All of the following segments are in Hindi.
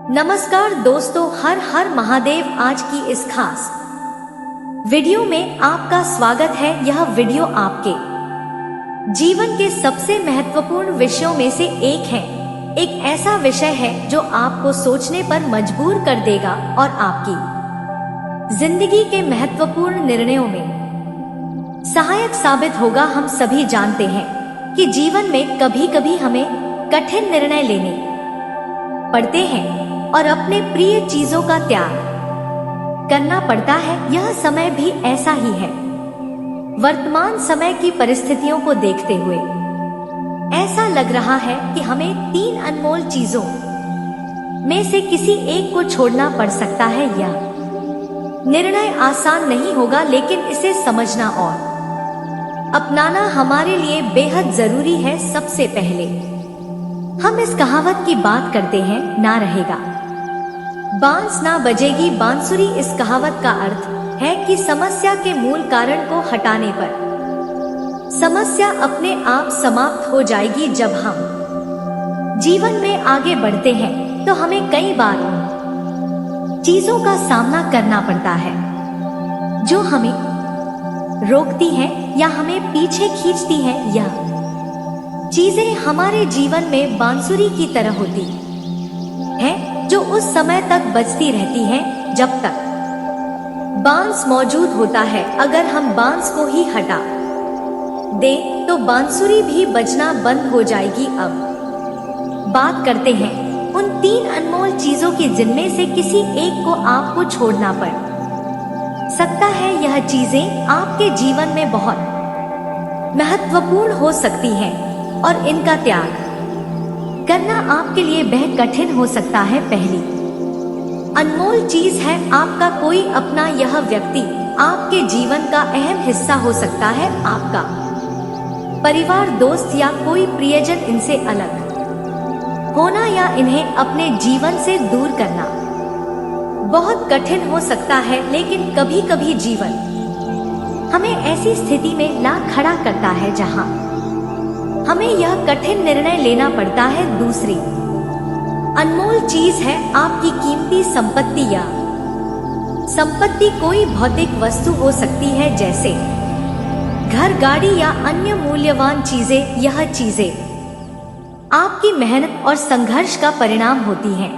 नमस्कार दोस्तों, हर हर महादेव। आज की इस खास वीडियो में आपका स्वागत है। यह वीडियो आपके जीवन के सबसे महत्वपूर्ण विषयों में से एक है। एक ऐसा विषय है जो आपको सोचने पर मजबूर कर देगा और आपकी जिंदगी के महत्वपूर्ण निर्णयों में सहायक साबित होगा। हम सभी जानते हैं कि जीवन में कभी कभी हमें कठिन निर्णय लेने पड़ते हैं और अपने प्रिय चीजों का त्याग करना पड़ता है। यह समय भी ऐसा ही है। वर्तमान समय की परिस्थितियों को देखते हुए ऐसा लग रहा है कि हमें 3 अनमोल चीजों में से किसी एक को छोड़ना पड़ सकता है। यह निर्णय आसान नहीं होगा, लेकिन इसे समझना और अपनाना हमारे लिए बेहद जरूरी है। सबसे पहले हम इस कहावत की बात करते हैं, ना रहेगा बांस ना बजेगी बांसुरी। इस कहावत का अर्थ है कि समस्या के मूल कारण को हटाने पर समस्या अपने आप समाप्त हो जाएगी। जब हम जीवन में आगे बढ़ते हैं तो हमें कई बार चीजों का सामना करना पड़ता है जो हमें रोकती हैं या हमें पीछे खींचती हैं। यह चीजें हमारे जीवन में बांसुरी की तरह होती हैं जो उस समय तक बजती रहती हैं जब तक बांस मौजूद होता है। अगर हम बांस को ही हटा दें तो बांसुरी भी बजना बंद हो जाएगी। अब बात करते हैं उन 3 अनमोल चीजों की जिनमें से किसी एक को आपको छोड़ना पड़ सकता है। यह चीजें आपके जीवन में बहुत महत्वपूर्ण हो सकती हैं और इनका त्याग करना आपके लिए बेहद कठिन हो सकता है। पहली अनमोल चीज है आपका कोई अपना। यह व्यक्ति आपके जीवन का अहम हिस्सा हो सकता है। आपका परिवार, दोस्त या कोई प्रियजन। इनसे अलग होना या इन्हें अपने जीवन से दूर करना बहुत कठिन हो सकता है, लेकिन कभी कभी जीवन हमें ऐसी स्थिति में ला खड़ा करता है जहां हमें यह कठिन निर्णय लेना पड़ता है। दूसरी अनमोल चीज है आपकी कीमती संपत्ति। या संपत्ति कोई भौतिक वस्तु हो सकती है, जैसे घर, गाड़ी या अन्य मूल्यवान चीजें। यह चीजें आपकी मेहनत और संघर्ष का परिणाम होती हैं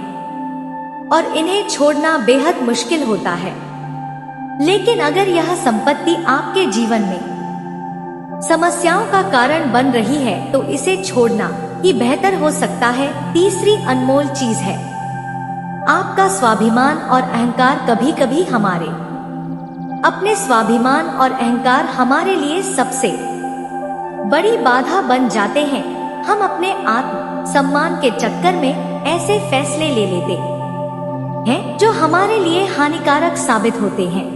और इन्हें छोड़ना बेहद मुश्किल होता है। लेकिन अगर यह संपत्ति आपके जीवन में समस्याओं का कारण बन रही है तो इसे छोड़ना ही बेहतर हो सकता है। तीसरी अनमोल चीज है आपका स्वाभिमान और अहंकार। कभी कभी हमारे अपने स्वाभिमान और अहंकार हमारे लिए सबसे बड़ी बाधा बन जाते हैं। हम अपने आत्म सम्मान के चक्कर में ऐसे फैसले ले लेते हैं जो हमारे लिए हानिकारक साबित होते हैं।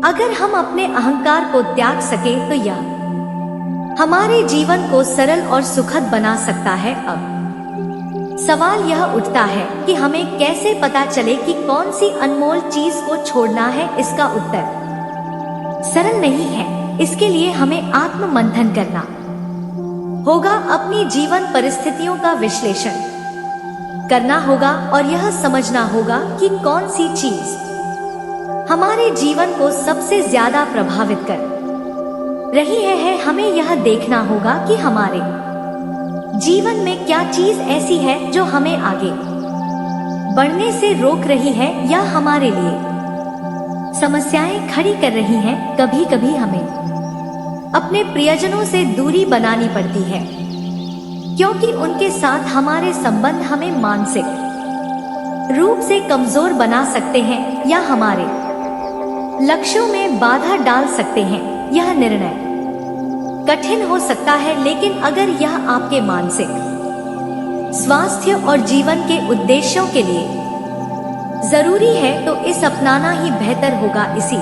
अगर हम अपने अहंकार को त्याग सके तो यह हमारे जीवन को सरल और सुखद बना सकता है। अब सवाल यह उठता है कि हमें कैसे पता चले कि कौन सी अनमोल चीज को छोड़ना है। इसका उत्तर सरल नहीं है। इसके लिए हमें आत्म मंथन करना होगा, अपनी जीवन परिस्थितियों का विश्लेषण करना होगा और यह समझना होगा कि कौन सी चीज हमारे जीवन को सबसे ज्यादा प्रभावित कर रही है। हमें यह देखना होगा कि हमारे जीवन में क्या चीज ऐसी है जो हमें आगे बढ़ने से रोक रही है या हमारे लिए समस्याएं खड़ी कर रही हैं। कभी कभी हमें अपने प्रियजनों से दूरी बनानी पड़ती है क्योंकि उनके साथ हमारे संबंध हमें मानसिक रूप से कमजोर बना सकते हैं या हमारे लक्ष्यों में बाधा डाल सकते हैं। यह निर्णय कठिन हो सकता है, लेकिन अगर यह आपके मानसिक स्वास्थ्य और जीवन के उद्देश्यों के लिए जरूरी है तो इसे अपनाना ही बेहतर होगा। इसी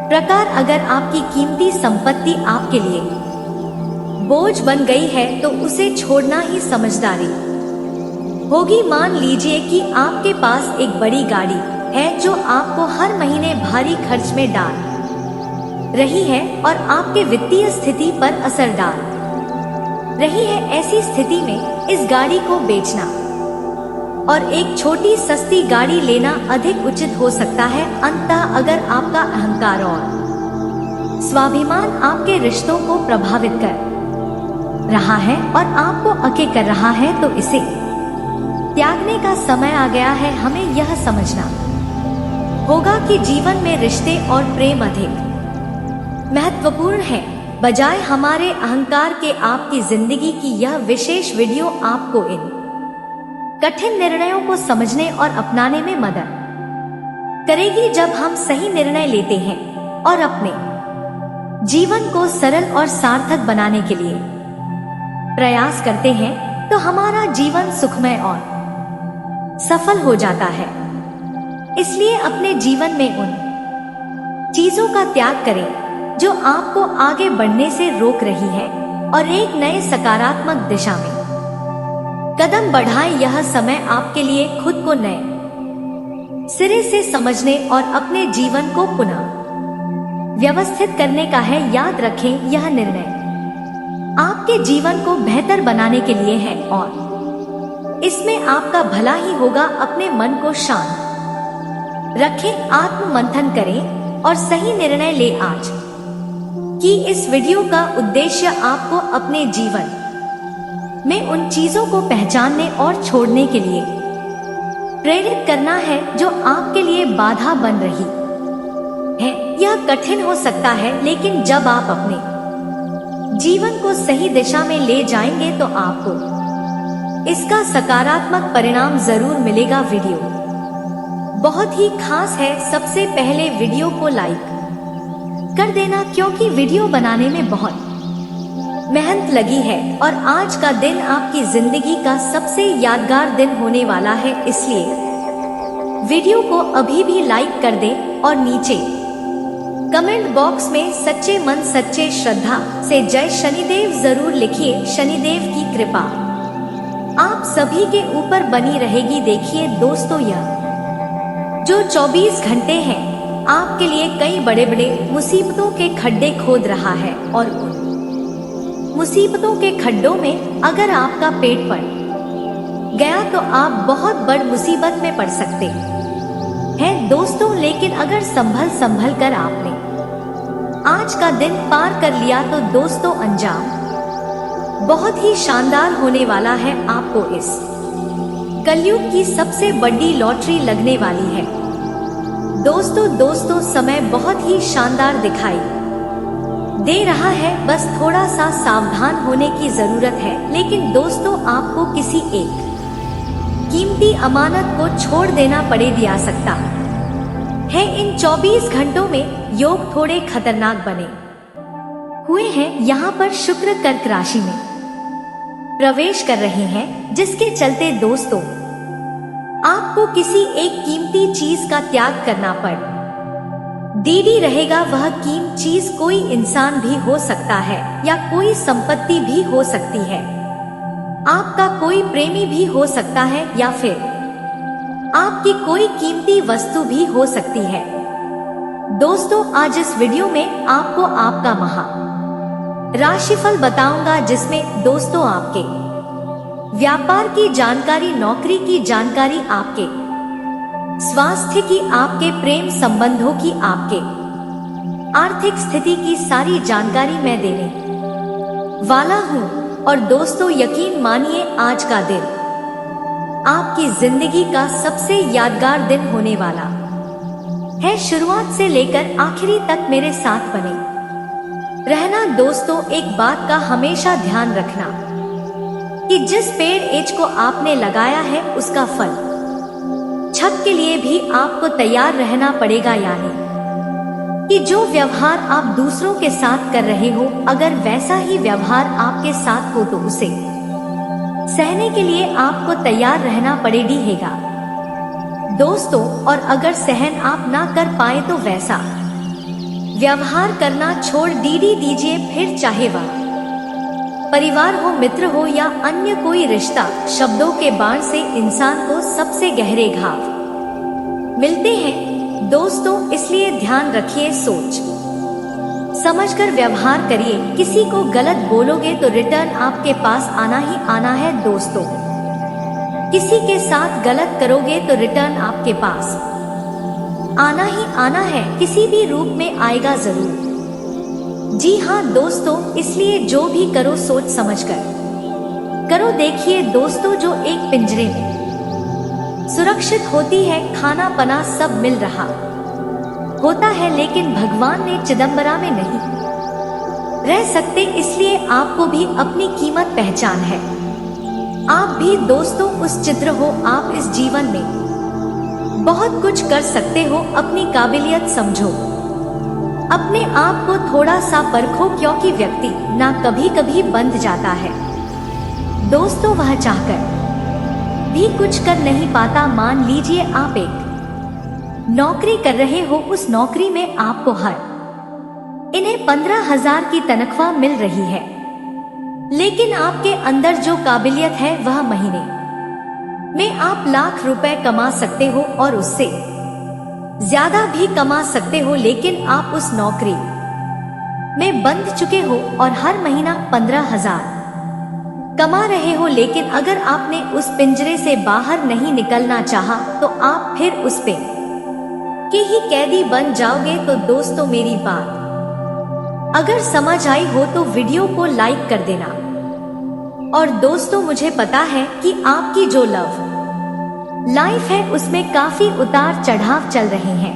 प्रकार अगर आपकी कीमती संपत्ति आपके लिए बोझ बन गई है तो उसे छोड़ना ही समझदारी होगी। मान लीजिए कि आपके पास एक बड़ी गाड़ी है जो आपको हर महीने भारी खर्च में डाल रही है और आपके वित्तीय स्थिति पर असर डाल रही है। ऐसी स्थिति में इस गाड़ी को बेचना और एक छोटी सस्ती गाड़ी लेना अधिक उचित हो सकता है। अंततः अगर आपका अहंकार और स्वाभिमान आपके रिश्तों को प्रभावित कर रहा है और आपको अके कर रहा है तो इसे त्यागने का समय आ गया है। हमें यह समझना होगा कि जीवन में रिश्ते और प्रेम अधिक महत्वपूर्ण है बजाय हमारे अहंकार के। आपकी जिंदगी की यह विशेष वीडियो आपको इन कठिन निर्णयों को समझने और अपनाने में मदद करेगी। जब हम सही निर्णय लेते हैं और अपने जीवन को सरल और सार्थक बनाने के लिए प्रयास करते हैं तो हमारा जीवन सुखमय और सफल हो जाता है। इसलिए अपने जीवन में उन चीजों का त्याग करें जो आपको आगे बढ़ने से रोक रही है और एक नए सकारात्मक दिशा में कदम बढ़ाएं। यह समय आपके लिए खुद को नए सिरे से समझने और अपने जीवन को पुनः व्यवस्थित करने का है। याद रखें, यह निर्णय आपके जीवन को बेहतर बनाने के लिए है और इसमें आपका भला ही होगा। अपने मन को शांत रखें, आत्म मंथन करें और सही निर्णय ले। आज कि इस वीडियो का उद्देश्य आपको अपने जीवन में उन चीजों को पहचानने और छोड़ने के लिए प्रेरित करना है जो आपके लिए बाधा बन रही है। यह कठिन हो सकता है, लेकिन जब आप अपने जीवन को सही दिशा में ले जाएंगे तो आपको इसका सकारात्मक परिणाम जरूर मिलेगा। वीडियो बहुत ही खास है। सबसे पहले वीडियो को लाइक कर देना क्योंकि वीडियो बनाने में बहुत मेहनत लगी है और आज का दिन आपकी जिंदगी का सबसे यादगार दिन होने वाला है। इसलिए वीडियो को अभी भी लाइक कर दें और नीचे कमेंट बॉक्स में सच्चे मन सच्चे श्रद्धा से जय शनिदेव जरूर लिखिए। शनिदेव की कृपा आप सभी के ऊपर बनी रहेगी। देखिए दोस्तों, यह जो 24 घंटे हैं आपके लिए कई बड़े बड़े मुसीबतों के खड्डे खोद रहा है और उन मुसीबतों के खड्डों में अगर आपका पेट पड़ गया तो आप बहुत बड़ मुसीबत में पड़ सकते हैं दोस्तों। लेकिन अगर संभल कर आपने आज का दिन पार कर लिया तो दोस्तों अंजाम बहुत ही शानदार होने वाला है। आपको इस कलयुग की सबसे बड़ी लॉटरी लगने वाली है दोस्तों समय बहुत ही शानदार दिखाई दे रहा है। बस थोड़ा सा सावधान होने की जरूरत है। लेकिन दोस्तों, आपको किसी एक कीमती अमानत को छोड़ देना पड़ सकता है। इन 24 घंटों में योग थोड़े खतरनाक बने हुए हैं। यहाँ पर शुक्र कर्क राशि में प्रवेश कर रहे हैं, जिसके चलते दोस्तों आपको किसी एक कीमती चीज का त्याग करना पड़ दीदी रहेगा। वह कीमती चीज कोई इंसान भी हो सकता है या कोई संपत्ति भी हो सकती है, आपका कोई प्रेमी भी हो सकता है या फिर आपकी कोई कीमती वस्तु भी हो सकती है। दोस्तों, आज इस वीडियो में आपको आपका माह राशिफल बताऊंगा, जिसमें दोस्तों आपके व्यापार की जानकारी, नौकरी की जानकारी, आपके स्वास्थ्य की, आपके प्रेम संबंधों की, आपके आर्थिक स्थिति की सारी जानकारी मैं देने वाला हूँ। और दोस्तों यकीन मानिए, आज का दिन आपकी जिंदगी का सबसे यादगार दिन होने वाला है। शुरुआत से लेकर आखिरी तक मेरे साथ बने रहना। दोस्तों, एक बात का हमेशा ध्यान रखना कि जिस पेड़ एज को आपने लगाया है उसका फल छक के लिए भी आपको तैयार रहना पड़ेगा। यानी कि जो व्यवहार आप दूसरों के साथ कर रहे हो, अगर वैसा ही व्यवहार आपके साथ हो तो उसे सहने के लिए आपको तैयार रहना पड़ेगा दोस्तों। और अगर सहन आप ना कर पाए तो वैसा व्यवहार करना छोड़ दीजिए। फिर चाहे वह परिवार हो, मित्र हो या अन्य कोई रिश्ता, शब्दों के बाण से इंसान को सबसे गहरे घाव मिलते हैं दोस्तों। इसलिए ध्यान रखिए, सोच समझकर व्यवहार करिए। किसी को गलत बोलोगे तो रिटर्न आपके पास आना ही आना है दोस्तों, किसी के साथ गलत करोगे तो रिटर्न आपके पास आना ही आना है, किसी भी रूप में आएगा जरूर। जी हाँ दोस्तों, इसलिए जो भी करो सोच समझकर करो। देखिए दोस्तों, जो एक पिंजरे में सुरक्षित होती है, खाना पना सब मिल रहा होता है, लेकिन भगवान ने चिदंबरा में नहीं रह सकते, इसलिए आपको भी अपनी कीमत पहचान है। आप भी दोस्तों उस चित्र हो, आप इस जीवन में बहुत कुछ कर सकते हो, अपनी काबिलियत समझो, अपने आप को थोड़ा सा परखो, क्योंकि व्यक्ति ना कभी कभी बंध जाता है दोस्तों वह चाहकर भी कुछ कर नहीं पाता। मान लीजिए आप एक नौकरी कर रहे हो, उस नौकरी में आपको इन्हें 15,000 की तनख्वाह मिल रही है, लेकिन आपके अंदर जो काबिलियत है वह महीने में आप लाख रुपए कमा सकते हो और उससे ज्यादा भी कमा सकते हो, लेकिन आप उस नौकरी में बंध चुके हो और हर महीना 15,000 कमा रहे हो। लेकिन अगर आपने उस पिंजरे से बाहर नहीं निकलना चाहा तो आप फिर उस पे के ही कैदी बन जाओगे। तो दोस्तों मेरी बात अगर समझ आई हो तो वीडियो को लाइक कर देना। और दोस्तों मुझे पता है कि आपकी जो लव लाइफ है उसमें काफी उतार चढ़ाव चल रहे हैं।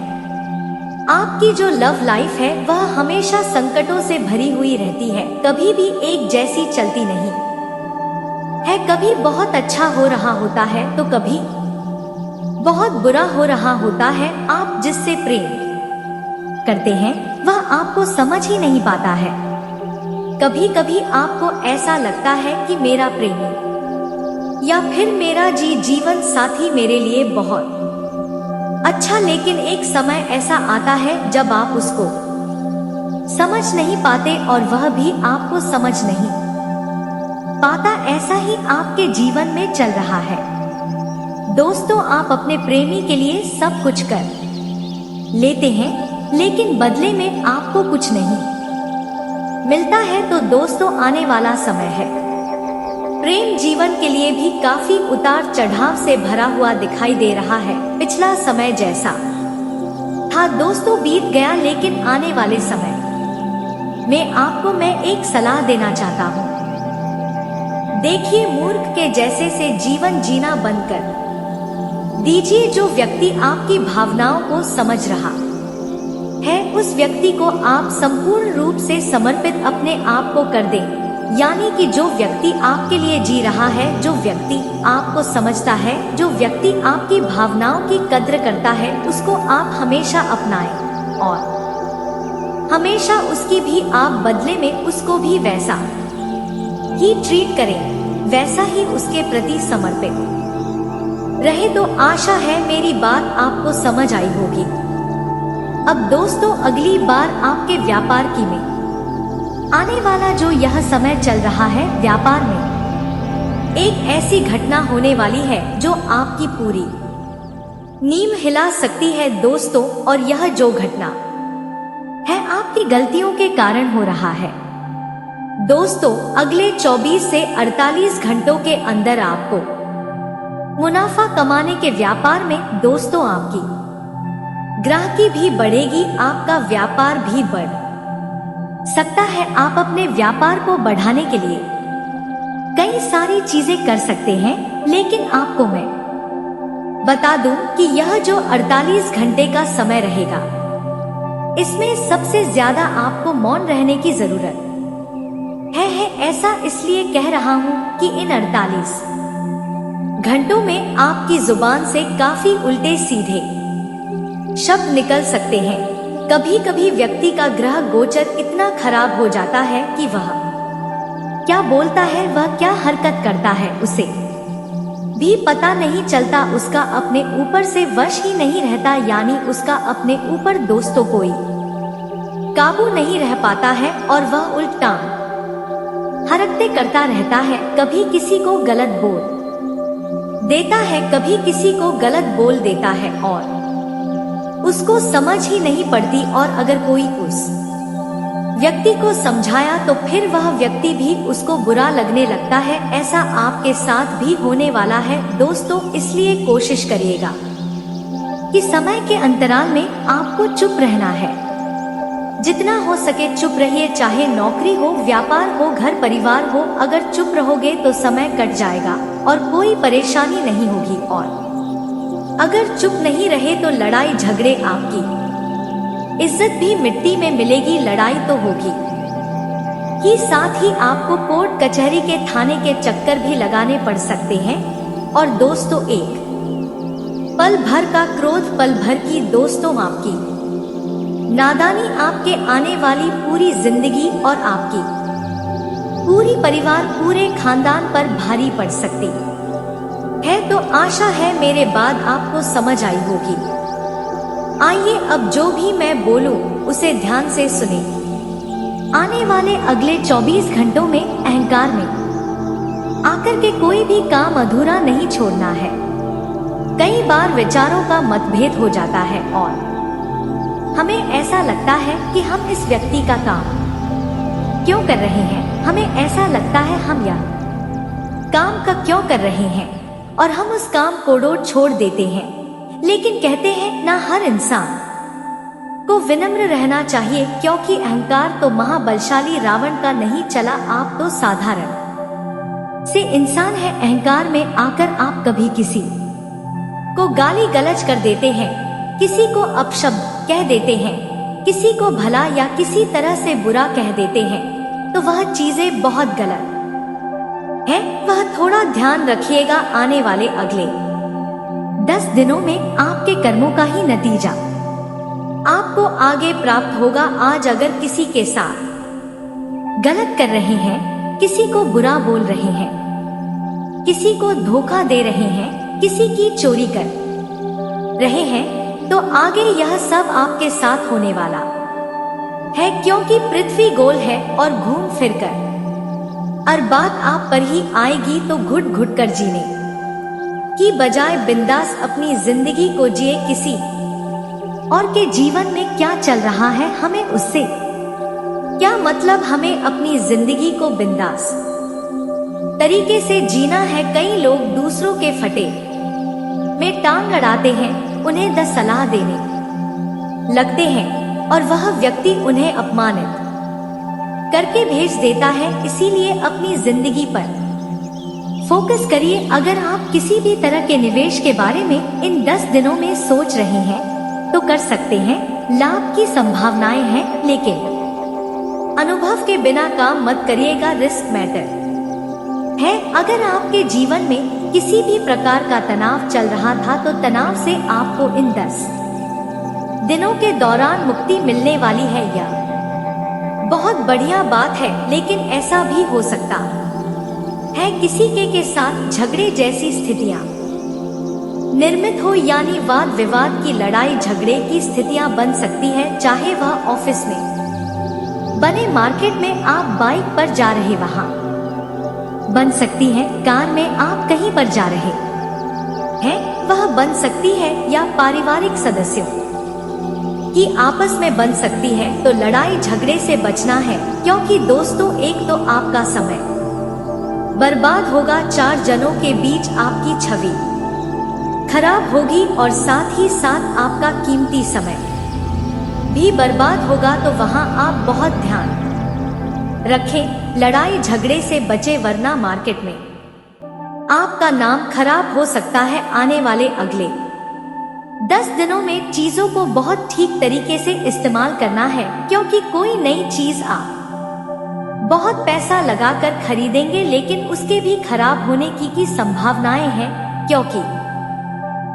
आपकी जो लव लाइफ है वह हमेशा संकटों से भरी हुई रहती है, कभी भी एक जैसी चलती नहीं है। कभी बहुत अच्छा हो रहा होता है तो कभी बहुत बुरा हो रहा होता है। आप जिससे प्रेम करते हैं वह आपको समझ ही नहीं पाता है। कभी कभी आपको ऐसा लगता है कि मेरा प्रेमी या फिर मेरा जीवन साथी मेरे लिए बहुत अच्छा, लेकिन एक समय ऐसा आता है जब आप उसको समझ नहीं पाते और वह भी आपको समझ नहीं पाता। ऐसा ही आपके जीवन में चल रहा है दोस्तों। आप अपने प्रेमी के लिए सब कुछ कर लेते हैं, लेकिन बदले में आपको कुछ नहीं मिलता है। तो दोस्तों आने वाला समय है, प्रेम जीवन के लिए भी काफी उतार चढ़ाव से भरा हुआ दिखाई दे रहा है। पिछला समय जैसा था दोस्तों बीत गया, लेकिन आने वाले समय में आपको मैं एक सलाह देना चाहता हूँ। देखिए, मूर्ख के जैसे से जीवन जीना बंद कर दीजिए। जो व्यक्ति आपकी भावनाओं को समझ रहा है उस व्यक्ति को आप संपूर्ण रूप से समर्पित अपने आप को कर दें। यानी कि जो व्यक्ति आपके लिए जी रहा है, जो व्यक्ति आपको समझता है, जो व्यक्ति आपकी भावनाओं की कद्र करता है, उसको आप हमेशा अपनाएं और हमेशा उसकी भी आप बदले में उसको भी वैसा ही ट्रीट करें, वैसा ही उसके प्रति समर्पित रहे। तो आशा है मेरी बात आपको समझ आई होगी। अब दोस्तों अगली बार आपके व्यापार की में आने वाला जो यह समय चल रहा है, व्यापार में एक ऐसी घटना होने वाली है जो आपकी पूरी नींव हिला सकती है दोस्तों। और यह जो घटना है आपकी गलतियों के कारण हो रहा है दोस्तों। अगले 24 से 48 घंटों के अंदर आपको मुनाफा कमाने के व्यापार में दोस्तों आपकी ग्राहकी भी बढ़ेगी, आपका व्यापार भी बढ़ सकता है। आप अपने व्यापार को बढ़ाने के लिए कई सारी चीजें कर सकते हैं, लेकिन आपको मैं बता दूं कि यह जो 48 घंटे का समय रहेगा, इसमें सबसे ज्यादा आपको मौन रहने की जरूरत है। ऐसा इसलिए कह रहा हूं कि इन 48 घंटों में आपकी जुबान से काफी उल्टे सीधे शब्द निकल सकते हैं। कभी कभी व्यक्ति का ग्रह गोचर इतना खराब हो जाता है कि वह क्या बोलता है, वह क्या हरकत करता है, उसे भी पता नहीं चलता। उसका अपने ऊपर से वश ही नहीं रहता, यानी उसका अपने ऊपर दोस्तों कोई काबू नहीं रह पाता है और वह उल्टा हरकतें करता रहता है। कभी किसी को गलत बोल देता है, कभी किसी को गलत बोल देता है और उसको समझ ही नहीं पड़ती। और अगर कोई उस व्यक्ति को समझाया तो फिर वह व्यक्ति भी उसको बुरा लगने लगता है। ऐसा आपके साथ भी होने वाला है दोस्तों, इसलिए कोशिश करिएगा कि समय के अंतराल में आपको चुप रहना है। जितना हो सके चुप रहिए, चाहे नौकरी हो, व्यापार हो, घर परिवार हो। अगर चुप रहोगे तो समय कट जाएगा और कोई परेशानी नहीं होगी, और अगर चुप नहीं रहे तो लड़ाई झगड़े, आपकी इज्जत भी मिट्टी में मिलेगी। लड़ाई तो होगी ही, साथ ही आपको कोर्ट कचहरी के थाने के चक्कर भी लगाने पड़ सकते हैं। और दोस्तों, एक पल भर का क्रोध, पल भर की दोस्तों आपकी नादानी आपके आने वाली पूरी जिंदगी और आपकी पूरी परिवार, पूरे खानदान पर भारी पड़ सकती है। तो आशा है मेरे बात आपको समझ आई होगी। आइए अब जो भी मैं बोलूं उसे ध्यान से सुने। आने वाले अगले 24 घंटों में अहंकार में आकर के कोई भी काम अधूरा नहीं छोड़ना है। कई बार विचारों का मतभेद हो जाता है और हमें ऐसा लगता है कि हम इस व्यक्ति का काम क्यों कर रहे हैं। हमें ऐसा लगता है हम यह काम का क्यों कर रहे हैं और हम उस काम को छोड़ देते हैं। लेकिन कहते हैं ना, हर इंसान को विनम्र रहना चाहिए, क्योंकि अहंकार तो महाबलशाली रावण का नहीं चला। आप तो साधारण से इंसान है। अहंकार में आकर आप कभी किसी को गाली गलौज कर देते हैं, किसी को अपशब्द कह देते हैं, किसी को भला या किसी तरह से बुरा कह देते हैं, तो वह चीजें बहुत गलत है। वह थोड़ा ध्यान रखिएगा। आने वाले अगले 10 दिनों में आपके कर्मों का ही नतीजा आपको आगे प्राप्त होगा। आज अगर किसी के साथ गलत कर रहे हैं, किसी को बुरा बोल रहे हैं, किसी को धोखा दे रहे हैं, किसी की चोरी कर रहे हैं, तो आगे यह सब आपके साथ होने वाला है, क्योंकि पृथ्वी गोल है और घूम फिर कर और बात आप पर ही आएगी। तो घुट घुट कर जीने की बजाय बिंदास अपनी जिंदगी को जिए। किसी और के जीवन में क्या चल रहा है, हमें उससे क्या मतलब। हमें अपनी जिंदगी को बिंदास तरीके से जीना है। कई लोग दूसरों के फटे में टांग अड़ाते हैं, उन्हें 10 सलाह देने लगते हैं और वह व्यक्ति उन्हें अपमानित करके भेज देता है। इसीलिए अपनी जिंदगी पर फोकस करिए। अगर आप किसी भी तरह के निवेश के बारे में इन 10 दिनों में सोच रहे हैं तो कर सकते हैं, लाभ की संभावनाएं हैं, लेकिन अनुभव के बिना काम मत करिएगा। रिस्क मैटर है। अगर आपके जीवन में किसी भी प्रकार का तनाव चल रहा था तो तनाव से आपको इन 10 दिनों के दौरान मुक्ति मिलने वाली है। यह बहुत बढ़िया बात है, लेकिन ऐसा भी हो सकता है किसी के साथ झगड़े जैसी स्थितियां निर्मित हो, यानी वाद विवाद की, लड़ाई झगड़े की स्थितियां बन सकती है। चाहे वह ऑफिस में बने, मार्केट में आप बाइक पर जा रहे वहां बन सकती है, कार में आप कहीं पर जा रहे हैं वह बन सकती है, या पारिवारिक सदस्यों की आपस में बन सकती है। तो लड़ाई झगड़े से बचना है, क्योंकि दोस्तों एक तो आपका समय बर्बाद होगा, 4 जनों के बीच आपकी छवि खराब होगी और साथ ही साथ आपका कीमती समय भी बर्बाद होगा। तो वहां आप बहुत ध्यान रखें, लड़ाई झगड़े से बचे, वरना मार्केट में आपका नाम खराब हो सकता है। आने वाले अगले 10 दिनों में चीजों को बहुत ठीक तरीके से इस्तेमाल करना है, क्योंकि कोई नई चीज आप बहुत पैसा लगाकर खरीदेंगे, लेकिन उसके भी खराब होने की संभावनाएं हैं, क्योंकि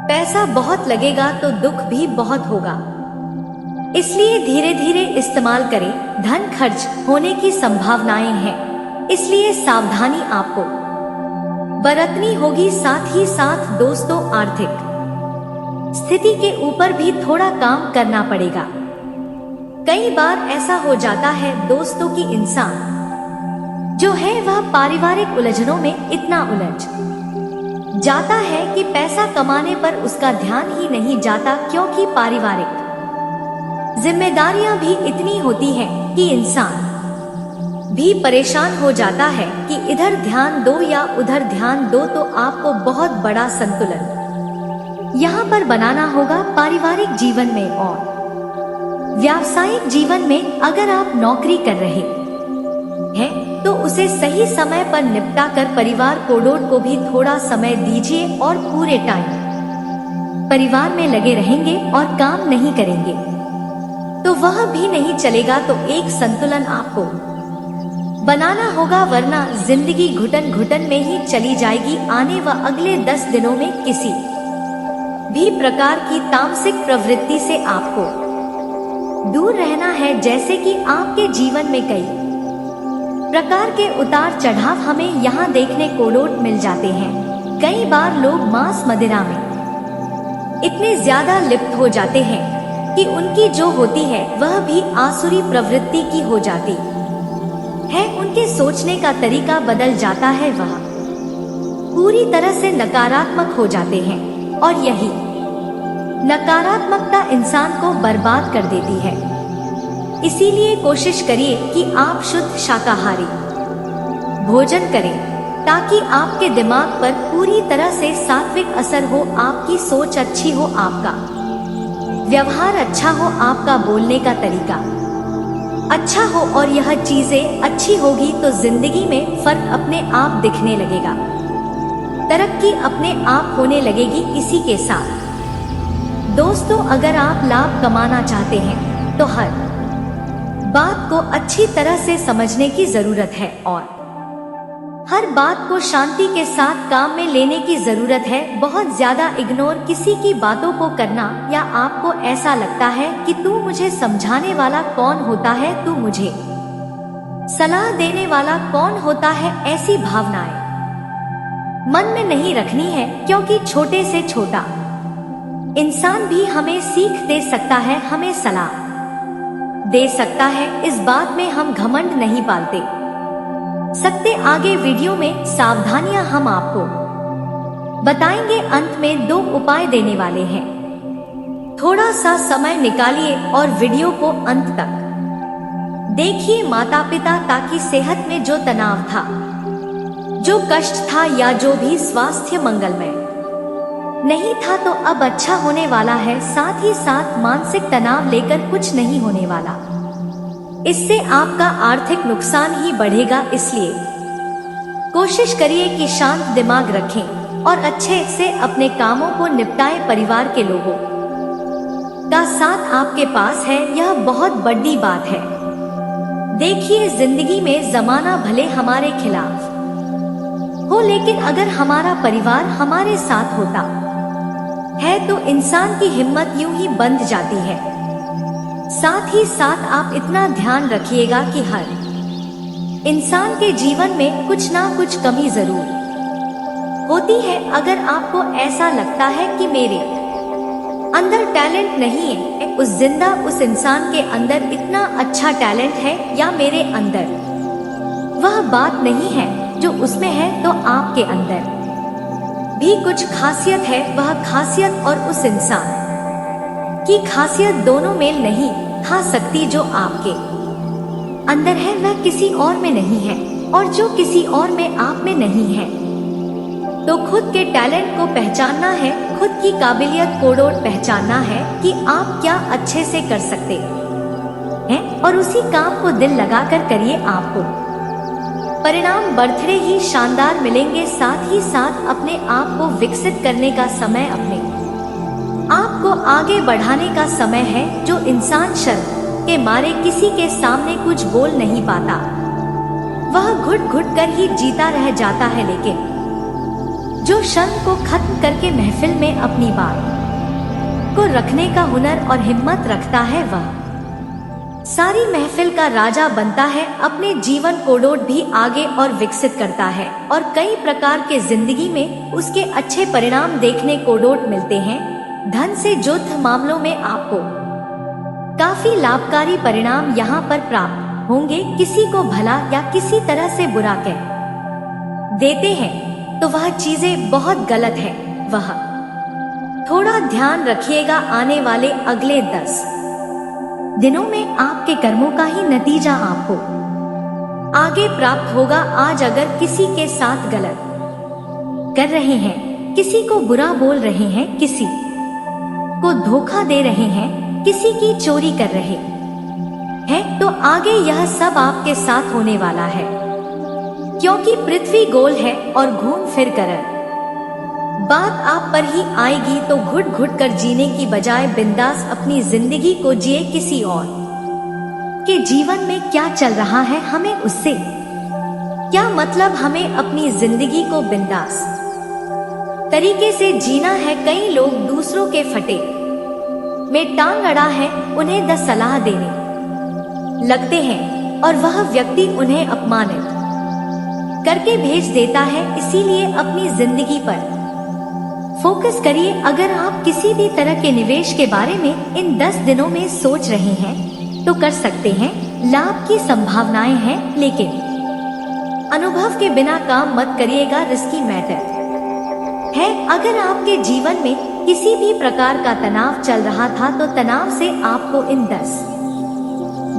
पैसा बहुत लगेगा तो दुख भी बहुत होगा। इसलिए धीरे धीरे इस्तेमाल करें, धन खर्च होने की संभावनाएं हैं, इसलिए सावधानी आपको बरतनी होगी। साथ ही साथ दोस्तों आर्थिक स्थिति के ऊपर भी थोड़ा काम करना पड़ेगा। कई बार ऐसा हो जाता है दोस्तों कि इंसान जो है वह पारिवारिक उलझनों में इतना उलझ जाता है कि पैसा कमाने पर उसका ध्यान ही नहीं जाता, क्योंकि पारिवारिक जिम्मेदारियां भी इतनी होती हैं कि इंसान भी परेशान हो जाता है कि इधर ध्यान दो या उधर ध्यान दो, तो आपको बहुत बड़ा संतुलन यहाँ पर बनाना होगा पारिवारिक जीवन में और व्यावसायिक जीवन में। अगर आप नौकरी कर रहे हैं तो उसे सही समय पर निपटा कर परिवार कोडोड को भी थोड़ा समय दीजिए, और पूरे टाइम परिवार में लगे रहेंगे और काम नहीं करेंगे तो वह भी नहीं चलेगा। तो एक संतुलन आपको बनाना होगा, वरना जिंदगी घुटन घुटन में ही चली जाएगी। आने व अगले 10 दिनों में किसी भी प्रकार की तामसिक प्रवृत्ति से आपको दूर रहना है, जैसे कि आपके जीवन में कई प्रकार के उतार चढ़ाव हमें यहाँ देखने को मिल जाते हैं। कई बार लोग मांस मदिरा में इतने ज्यादा लिप्त हो जाते हैं कि उनकी जो होती है वह भी आसुरी प्रवृत्ति की हो जाती है। उनके सोचने का तरीका बदल जाता है, वह पूरी तरह से नकारात्मक हो जाते हैं और यही नकारात्मकता इंसान को बर्बाद कर देती है। इसीलिए कोशिश करिए कि आप शुद्ध शाकाहारी भोजन करें, ताकि आपके दिमाग पर पूरी तरह से सात्विक असर हो, आपकी सोच अच्छी हो, आपका व्यवहार अच्छा हो, आपका बोलने का तरीका अच्छा हो, और यह चीजें अच्छी होगी तो जिंदगी में फर्क अपने आप दिखने लगेगा, तरक्की अपने आप होने लगेगी। इसी के साथ दोस्तों, अगर आप लाभ कमाना चाहते हैं तो हर बात को अच्छी तरह से समझने की जरूरत है और हर बात को शांति के साथ काम में लेने की जरूरत है। बहुत ज्यादा इग्नोर किसी की बातों को करना, या आपको ऐसा लगता है कि तू मुझे समझाने वाला कौन होता है, तू मुझे सलाह देने वाला कौन होता है, ऐसी भावनाएं मन में नहीं रखनी है, क्योंकि छोटे से छोटा इंसान भी हमें सीख दे सकता है, हमें सलाह दे सकता है। इस बात में हम घमंड नहीं पालते सकते। आगे वीडियो में सावधानियां हम आपको बताएंगे। अंत में 2 उपाय देने वाले हैं, थोड़ा सा समय निकालिए और वीडियो को अंत तक देखिए। माता पिता, ताकि सेहत में जो तनाव था, जो कष्ट था, या जो भी स्वास्थ्य मंगलमय नहीं था, तो अब अच्छा होने वाला है। साथ ही साथ मानसिक तनाव लेकर कुछ नहीं होने वाला, इससे आपका आर्थिक नुकसान ही बढ़ेगा। इसलिए कोशिश करिए कि शांत दिमाग रखें और अच्छे से अपने कामों को निपटाएं। परिवार के लोगों का साथ आपके पास है, यह बहुत बड़ी बात है। देखिए, जिंदगी में जमाना भले हमारे खिलाफ हो, लेकिन अगर हमारा परिवार हमारे साथ होता है तो इंसान की हिम्मत यूं ही बंध जाती है। साथ ही साथ आप इतना ध्यान रखिएगा कि हर इंसान के जीवन में कुछ ना कुछ कमी जरूर होती है। अगर आपको ऐसा लगता है कि मेरे अंदर टैलेंट नहीं है, उस इंसान के अंदर इतना अच्छा टैलेंट है, या मेरे अंदर वह बात नहीं है जो उसमें है, तो आपके अंदर भी कुछ खासियत है। वह खासियत और उस इंसान की खासियत दोनों मेल नहीं खा सकती। जो आपके अंदर है वह किसी और में नहीं है, और जो किसी और में आप में नहीं है। तो खुद के टैलेंट को पहचानना है, खुद की काबिलियत को पहचानना है कि आप क्या अच्छे से कर सकते हैं, और उसी काम को दिल लगाकर करिए। आपको परिणाम बर्थडे ही शानदार मिलेंगे। साथ ही साथ अपने आप को विकसित करने का समय, अपने आपको आगे बढ़ाने का समय है। जो इंसान शर्म के मारे किसी के सामने कुछ बोल नहीं पाता, वह घुट घुट कर ही जीता रह जाता है, लेकिन जो शर्म को खत्म करके महफिल में अपनी बात को रखने का हुनर और हिम्मत रखता है, वह सारी महफिल का राजा बनता है। अपने जीवन को भी आगे और विकसित करता है, और कई प्रकार के जिंदगी में उसके अच्छे परिणाम देखने को मिलते हैं। धन से जुड़े मामलों में आपको काफी लाभकारी परिणाम यहाँ पर प्राप्त होंगे। किसी को भला या किसी तरह से बुरा कह देते हैं तो वह चीजें बहुत गलत है। वह थोड़ा ध्यान रखिएगा। आने वाले अगले 10 दिनों में आपके कर्मों का ही नतीजा आपको आगे प्राप्त होगा। आज अगर किसी के साथ गलत कर रहे हैं, किसी को बुरा बोल रहे हैं, किसी को धोखा दे रहे हैं, किसी की चोरी कर रहे हैं, तो आगे यह सब आपके साथ होने वाला है, क्योंकि पृथ्वी गोल है और घूम फिर कर बात आप पर ही आएगी। तो घुट घुट कर जीने की बजाय बिंदास अपनी जिंदगी को जिए। किसी और के जीवन में क्या चल रहा है हमें उससे क्या मतलब, हमें अपनी जिंदगी को बिंदास तरीके से जीना है। कई लोग दूसरों के फटे में टांग अड़ा है, उन्हें 10 सलाह देने लगते हैं और वह व्यक्ति उन्हें अपमानित करके भेज देता है। इसीलिए अपनी जिंदगी पर फोकस करिए। अगर आप किसी भी तरह के निवेश के बारे में इन 10 दिनों में सोच रहे हैं तो कर सकते हैं, लाभ की संभावनाएं हैं, लेकिन अनुभव के बिना काम मत करिएगा, रिस्की मैटर है। अगर आपके जीवन में किसी भी प्रकार का तनाव चल रहा था तो तनाव से आपको इन 10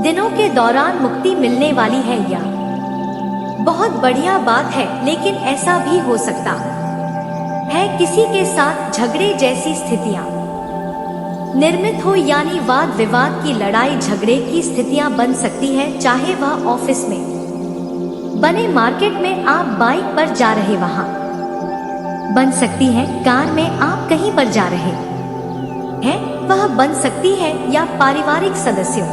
दिनों के दौरान मुक्ति मिलने वाली है। यह बहुत बढ़िया बात है, लेकिन ऐसा भी हो सकता है किसी के साथ झगड़े जैसी स्थितियां निर्मित हो, यानी वाद विवाद की लड़ाई झगड़े की स्थितियां बन सकती है, चाहे वह ऑफिस में बने, मार्केट में आप बाइक पर जा रहे वहां बन सकती है, कार में आप कहीं पर जा रहे हैं वह बन सकती है, या पारिवारिक सदस्यों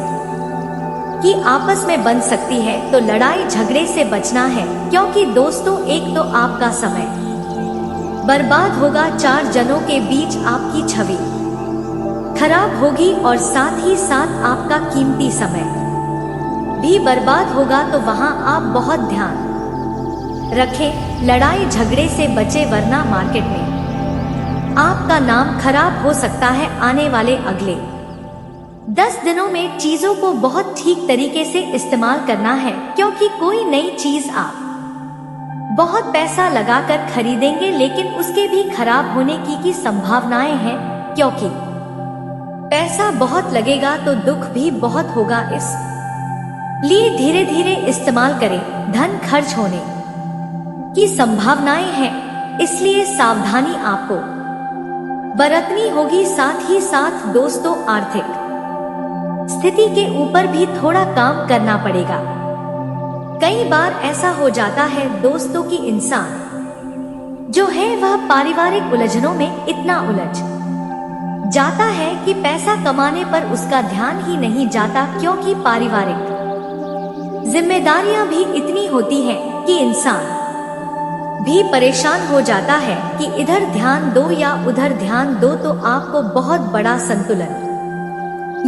की आपस में बन सकती है। तो लड़ाई झगड़े से बचना है, क्योंकि दोस्तों एक तो आपका समय बर्बाद होगा, 4 जनों के बीच आपकी छवि खराब होगी और साथ ही साथ आपका कीमती समय भी बर्बाद होगा। तो वहां आप बहुत ध्यान रखें, लड़ाई झगड़े से बचे, वरना मार्केट में आपका नाम खराब हो सकता है। आने वाले अगले 10 दिनों में चीजों को बहुत ठीक तरीके से इस्तेमाल करना है, क्योंकि कोई नई चीज आप बहुत पैसा लगाकर खरीदेंगे, लेकिन उसके भी खराब होने की संभावनाएं हैं, क्योंकि पैसा बहुत लगेगा तो दुख भी बहुत होगा। इसलिए धीरे धीरे इस्तेमाल करें, धन खर्च होने की संभावनाएं हैं, इसलिए सावधानी आपको बरतनी होगी। साथ ही साथ दोस्तों आर्थिक स्थिति के ऊपर भी थोड़ा काम करना पड़ेगा। कई बार ऐसा हो जाता है दोस्तों कि इंसान जो है वह पारिवारिक उलझनों में इतना उलझ जाता है कि पैसा कमाने पर उसका ध्यान ही नहीं जाता, क्योंकि पारिवारिक जिम्मेदारियां भी इतनी होती हैं कि इंसान भी परेशान हो जाता है कि इधर ध्यान दो या उधर ध्यान दो। तो आपको बहुत बड़ा संतुलन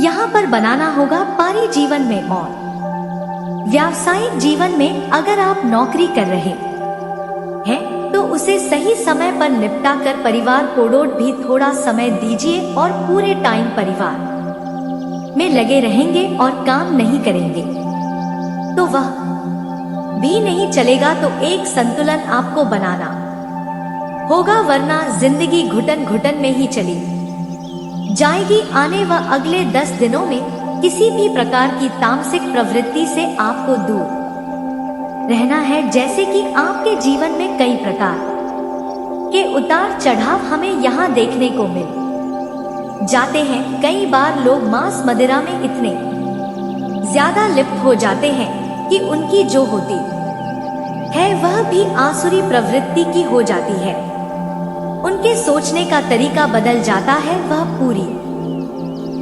यहाँ पर बनाना होगा। पारी जीवन में और व्यावसायिक जीवन में अगर आप नौकरी कर रहे हैं तो उसे सही समय पर निपटा कर परिवार को भी थोड़ा समय दीजिए, और पूरे टाइम परिवार में लगे रहेंगे और काम नहीं करेंगे तो वह भी नहीं चलेगा। तो एक संतुलन आपको बनाना होगा, वरना जिंदगी घुटन घुटन में ही चली जाएगी। आने व अगले 10 दिनों में किसी भी प्रकार की तामसिक प्रवृत्ति से आपको दूर रहना है, जैसे कि आपके जीवन में कई प्रकार के उतार चढ़ाव हमें यहाँ देखने को मिल जाते हैं। कई बार लोग मांस मदिरा में इतने ज्यादा लिप्त हो जाते हैं कि उनकी जो होती है वह भी आसुरी प्रवृत्ति की हो जाती है। उनके सोचने का तरीका बदल जाता है, वह पूरी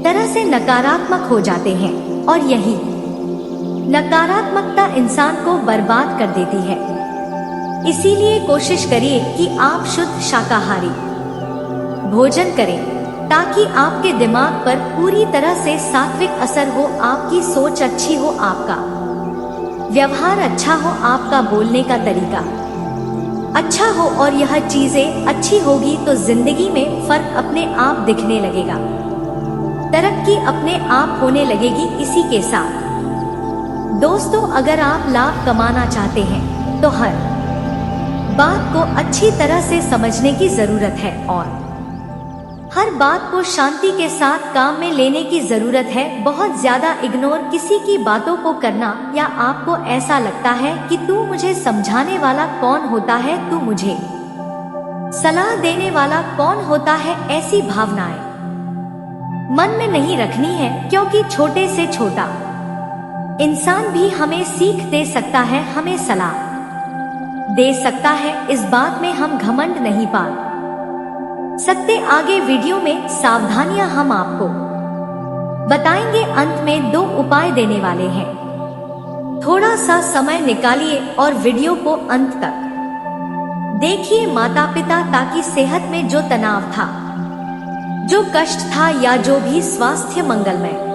तरह से नकारात्मक हो जाते हैं, और यही नकारात्मकता इंसान को बर्बाद कर देती है। इसीलिए कोशिश करिए कि आप शुद्ध शाकाहारी भोजन करें, ताकि आपके दिमाग पर पूरी तरह से सात्विक असर हो, आपकी सोच अच्छी हो, आपका व्यवहार अच्छा हो, आपका बोलने का तरीका अच्छा हो, और यह चीजें अच्छी होगी तो जिंदगी में फर्क अपने आप दिखने लगेगा, तरक्की अपने आप होने लगेगी। इसी के साथ दोस्तों, अगर आप लाभ कमाना चाहते हैं तो हर बात को अच्छी तरह से समझने की जरूरत है, और हर बात को शांति के साथ काम में लेने की जरूरत है। बहुत ज्यादा इग्नोर किसी की बातों को करना, या आपको ऐसा लगता है कि तू मुझे समझाने वाला कौन होता है, तू मुझे सलाह देने वाला कौन होता है, ऐसी भावनाएं मन में नहीं रखनी है, क्योंकि छोटे से छोटा इंसान भी हमें सीख दे सकता है, हमें सलाह दे सकता है। इस बात में हम घमंड नहीं पा सकते। आगे वीडियो में सावधानियां हम आपको बताएंगे। अंत में 2 उपाय देने वाले हैं। थोड़ा सा समय निकालिए और वीडियो को अंत तक देखिए। माता पिता, ताकि सेहत में जो तनाव था, जो कष्ट था, या जो भी स्वास्थ्य मंगलमय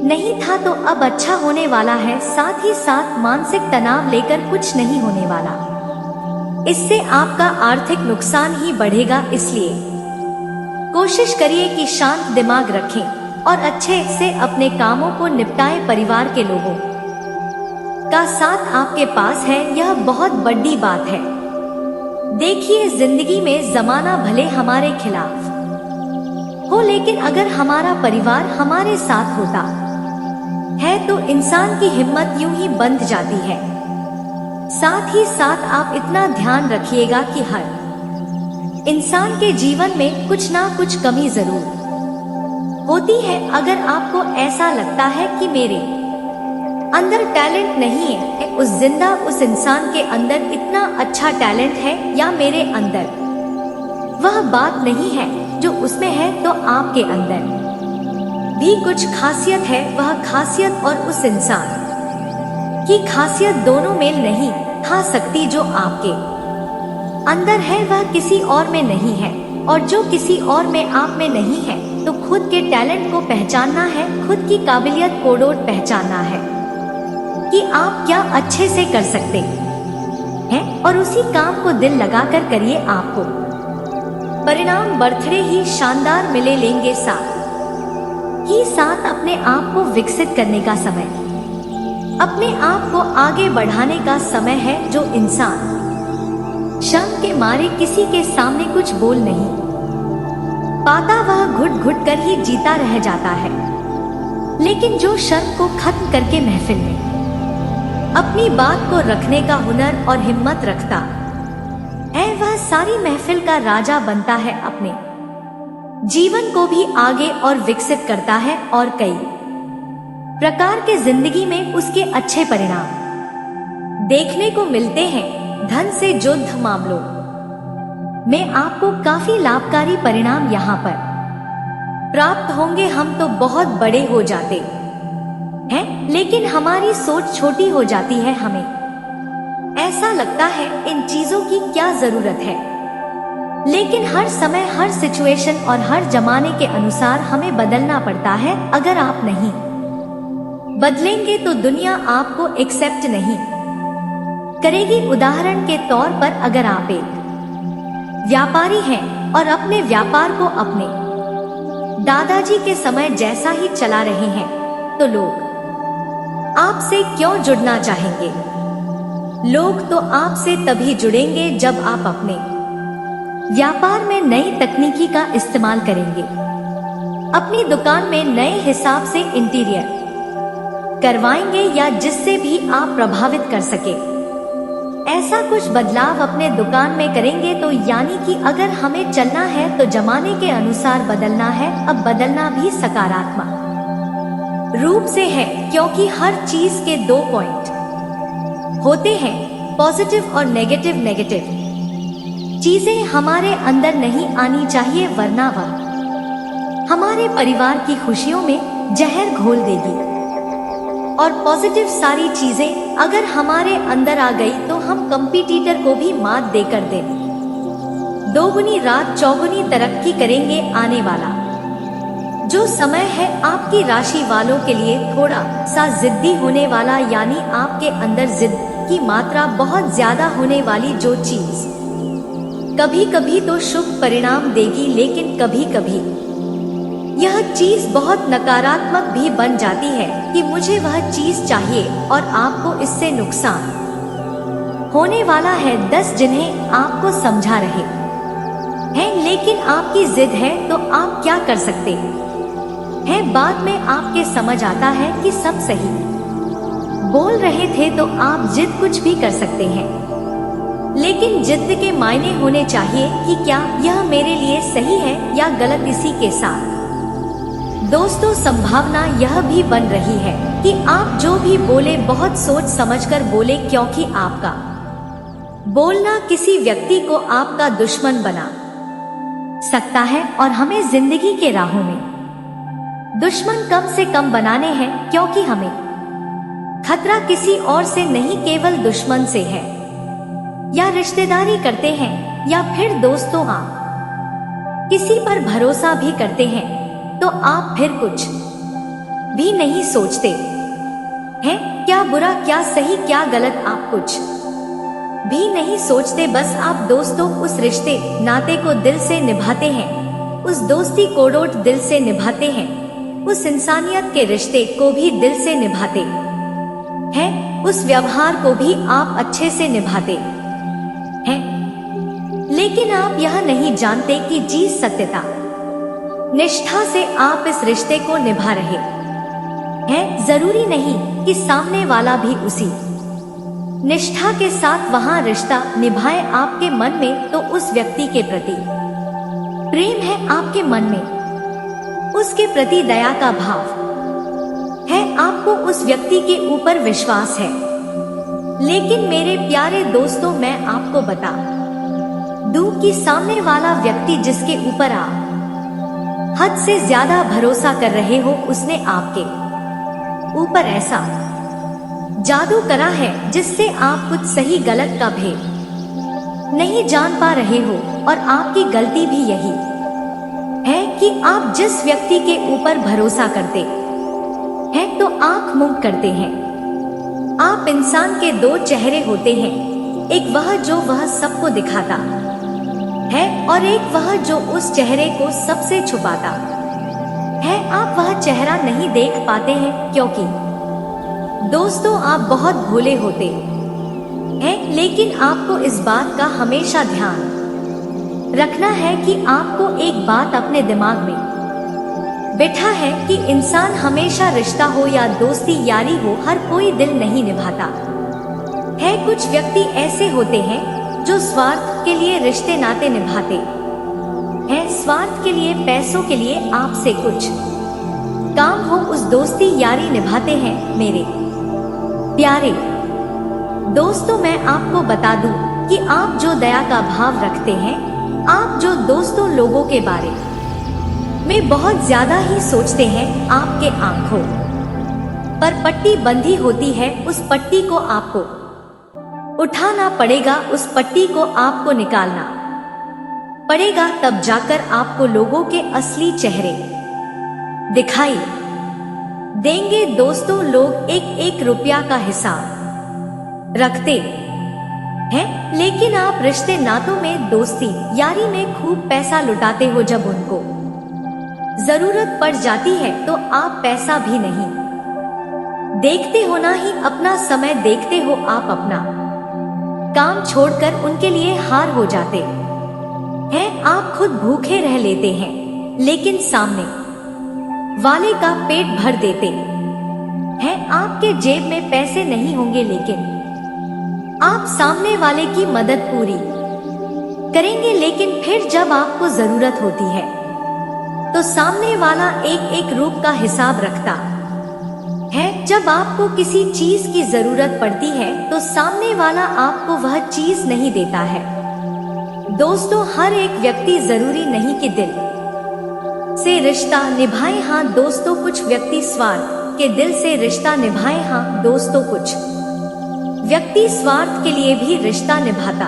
नहीं था, तो अब अच्छा होने वाला है। साथ ही साथ मानसिक तनाव लेकर कुछ नहीं होने वाला। इससे आपका आर्थिक नुकसान ही बढ़ेगा। इसलिए कोशिश करिए कि शांत दिमाग रखें और अच्छे से अपने कामों को निपटाएं। परिवार के लोगों का साथ आपके पास है, यह बहुत बड़ी बात है। देखिए, जिंदगी में जमाना भले हमारे खिलाफ हो, लेकिन अगर हमारा परिवार हमारे साथ होता है तो इंसान की हिम्मत यूं ही बंध जाती है। साथ ही साथ आप इतना ध्यान रखिएगा कि हर इंसान के जीवन में कुछ ना कुछ कमी जरूर होती है। अगर आपको ऐसा लगता है कि मेरे अंदर टैलेंट नहीं है, उस इंसान के अंदर इतना अच्छा टैलेंट है, या मेरे अंदर वह बात नहीं है जो उसमें है, तो आपके अंदर भी कुछ खासियत है। वह खासियत और उस इंसान की खासियत दोनों मेल नहीं खा सकती। जो आपके अंदर है वह किसी और में नहीं है, और जो किसी और में आप में नहीं है, तो खुद के टैलेंट को पहचानना है, खुद की काबिलियत को पहचानना है कि आप क्या अच्छे से कर सकते हैं, और उसी काम को दिल लगाकर करिए। आपको परिणाम बर्थडे ही शानदार मिले लेंगे। साथ ही साथ अपने आप को विकसित करने का समय, अपने आप को आगे बढ़ाने का समय है। जो इंसान शर्म के मारे किसी के सामने कुछ बोल नहीं पाता, वह घुट घुट कर ही जीता रह जाता है। लेकिन जो शर्म को खत्म करके महफिल में अपनी बात को रखने का हुनर और हिम्मत रखता है, वह सारी महफिल का राजा बनता है। अपने जीवन को भी आगे और विकसित करता है, और कई प्रकार के जिंदगी में उसके अच्छे परिणाम देखने को मिलते हैं। धन से जुड़े मामलों में आपको काफी लाभकारी परिणाम यहाँ पर प्राप्त होंगे। हम तो बहुत बड़े हो जाते हैं, लेकिन हमारी सोच छोटी हो जाती है। हमें ऐसा लगता है इन चीजों की क्या जरूरत है, लेकिन हर समय, हर सिचुएशन और हर जमाने के अनुसार हमें बदलना पड़ता है। अगर आप नहीं बदलेंगे तो दुनिया आपको एक्सेप्ट नहीं करेगी। उदाहरण के तौर पर, अगर आप एक व्यापारी हैं और अपने व्यापार को अपने दादाजी के समय जैसा ही चला रहे हैं, तो लोग आपसे क्यों जुड़ना चाहेंगे? लोग तो आपसे तभी जुड़ेंगे जब आप अपने व्यापार में नई तकनीकी का इस्तेमाल करेंगे, अपनी दुकान में नए हिसाब से इंटीरियर करवाएंगे, या जिससे भी आप प्रभावित कर सके ऐसा कुछ बदलाव अपने दुकान में करेंगे। तो यानी कि अगर हमें चलना है तो जमाने के अनुसार बदलना है। अब बदलना भी सकारात्मक रूप से है, क्योंकि हर चीज के 2 पॉइंट होते हैं, पॉजिटिव और नेगेटिव। नेगेटिव चीजें हमारे अंदर नहीं आनी चाहिए, वरना वह हमारे परिवार की खुशियों में जहर घोल देगी। और पॉजिटिव सारी चीजें अगर हमारे अंदर आ गई तो हम कंपटीटर को भी मात देकर दें। दोगुनी रात चौगुनी तरक्की करेंगे। आने वाला जो समय है आपकी राशि वालों के लिए थोड़ा सा जिद्दी होने वाला, यानी आपके अंदर जिद की मात्रा बहुत ज्यादा होने वाली। जो चीज कभी कभी तो शुभ परिणाम देगी, लेकिन कभी कभी यह चीज बहुत नकारात्मक भी बन जाती है कि मुझे वह चीज चाहिए और आपको इससे नुकसान होने वाला है। 10 जिन्हें आपको समझा रहे है, लेकिन आपकी जिद है तो आप क्या कर सकते हैं? बाद में आपके समझ आता है कि सब सही बोल रहे थे, तो आप जिद कुछ भी कर सकते हैं, लेकिन जिद के मायने होने चाहिए कि क्या यह मेरे लिए सही है या गलत। इसी के साथ दोस्तों, संभावना यह भी बन रही है कि आप जो भी बोले बहुत सोच समझकर बोले, क्योंकि आपका बोलना किसी व्यक्ति को आपका दुश्मन बना सकता है और हमें जिंदगी के राहों में दुश्मन कम से कम बनाने हैं, क्योंकि हमें खतरा किसी और से नहीं, केवल दुश्मन से है। या रिश्तेदारी करते हैं या फिर दोस्तों आप किसी पर भरोसा भी करते हैं तो आप फिर कुछ भी नहीं सोचते हैं, क्या बुरा क्या सही क्या गलत, आप कुछ भी नहीं सोचते। बस आप दोस्तों उस रिश्ते नाते को दिल से निभाते हैं, उस दोस्ती को डोट दिल से निभाते हैं, उस इंसानियत के रिश्ते को भी दिल से निभाते हैं, उस व्यवहार को भी आप अच्छे से निभाते हैं। लेकिन आप यह नहीं जानते कि जिस सत्यता निष्ठा से आप इस रिश्ते को निभा रहे हैं, जरूरी नहीं कि सामने वाला भी उसी निष्ठा के साथ वहां रिश्ता निभाए। आपके मन में तो उस व्यक्ति के प्रति प्रेम है, आपके मन में उसके प्रति दया का भाव है, आपको उस व्यक्ति के ऊपर विश्वास है। लेकिन मेरे प्यारे दोस्तों, मैं आपको बता दूं कि सामने वाला व्यक्ति जिसके ऊपर आप हद से ज्यादा भरोसा कर रहे हो, उसने आपके ऊपर ऐसा जादू करा है जिससे आप कुछ सही गलत का भेद नहीं जान पा रहे हो। और आपकी गलती भी यही है कि आप जिस व्यक्ति के ऊपर भरोसा करते हैं तो आंख मूंद करते हैं। आप इंसान के दो चेहरे होते हैं, एक वह जो वह सबको दिखाता है और एक वह जो उस चेहरे को सबसे छुपाता है। आप वह चेहरा नहीं देख पाते हैं, क्योंकि दोस्तों आप बहुत भोले होते हैं। लेकिन आपको इस बात का हमेशा ध्यान रखना है कि आपको एक बात अपने दिमाग में बैठा है कि इंसान हमेशा रिश्ता हो या दोस्ती यारी हो, हर कोई दिल नहीं निभाता है। कुछ व्यक्ति ऐसे होते हैं जो स्वार्थ के लिए रिश्ते नाते निभाते हैं, स्वार्थ के लिए, पैसों के लिए, आपसे कुछ काम हो उस दोस्ती यारी निभाते हैं। मेरे प्यारे दोस्तों, मैं आपको बता दूं कि आप जो दया का भाव रखते हैं, आप जो दोस्तों लोगों के बारे में बहुत ज्यादा ही सोचते हैं, आपके आंखों पर पट्टी बंधी होती है, उस पट्टी को आपको उठाना पड़ेगा, उस पट्टी को आपको निकालना पड़ेगा, तब जाकर आपको लोगों के असली चेहरे दिखाई देंगे। दोस्तों, लोग एक एक रुपया का हिसाब रखते हैं, लेकिन आप रिश्ते नातों में, दोस्ती यारी में खूब पैसा लुटाते हो। जब उनको जरूरत पड़ जाती है तो आप पैसा भी नहीं देखते हो, ना ही अपना समय देखते हो। आप अपना काम छोड़कर उनके लिए हार हो जाते हैं। आप खुद भूखे रह लेते हैं, लेकिन सामने वाले का पेट भर देते हैं। आपके जेब में पैसे नहीं होंगे, लेकिन आप सामने वाले की मदद पूरी करेंगे। लेकिन फिर जब आपको जरूरत होती है तो सामने वाला एक एक रूप का हिसाब रखता है। जब आपको किसी चीज की जरूरत पड़ती है तो सामने वाला आपको वह चीज नहीं देता है। दोस्तों, हर एक व्यक्ति जरूरी नहीं कि दिल से रिश्ता निभाए। हाँ दोस्तों, कुछ व्यक्ति स्वार्थ के दिल से रिश्ता निभाए। हाँ दोस्तों, कुछ व्यक्ति स्वार्थ के लिए भी रिश्ता निभाता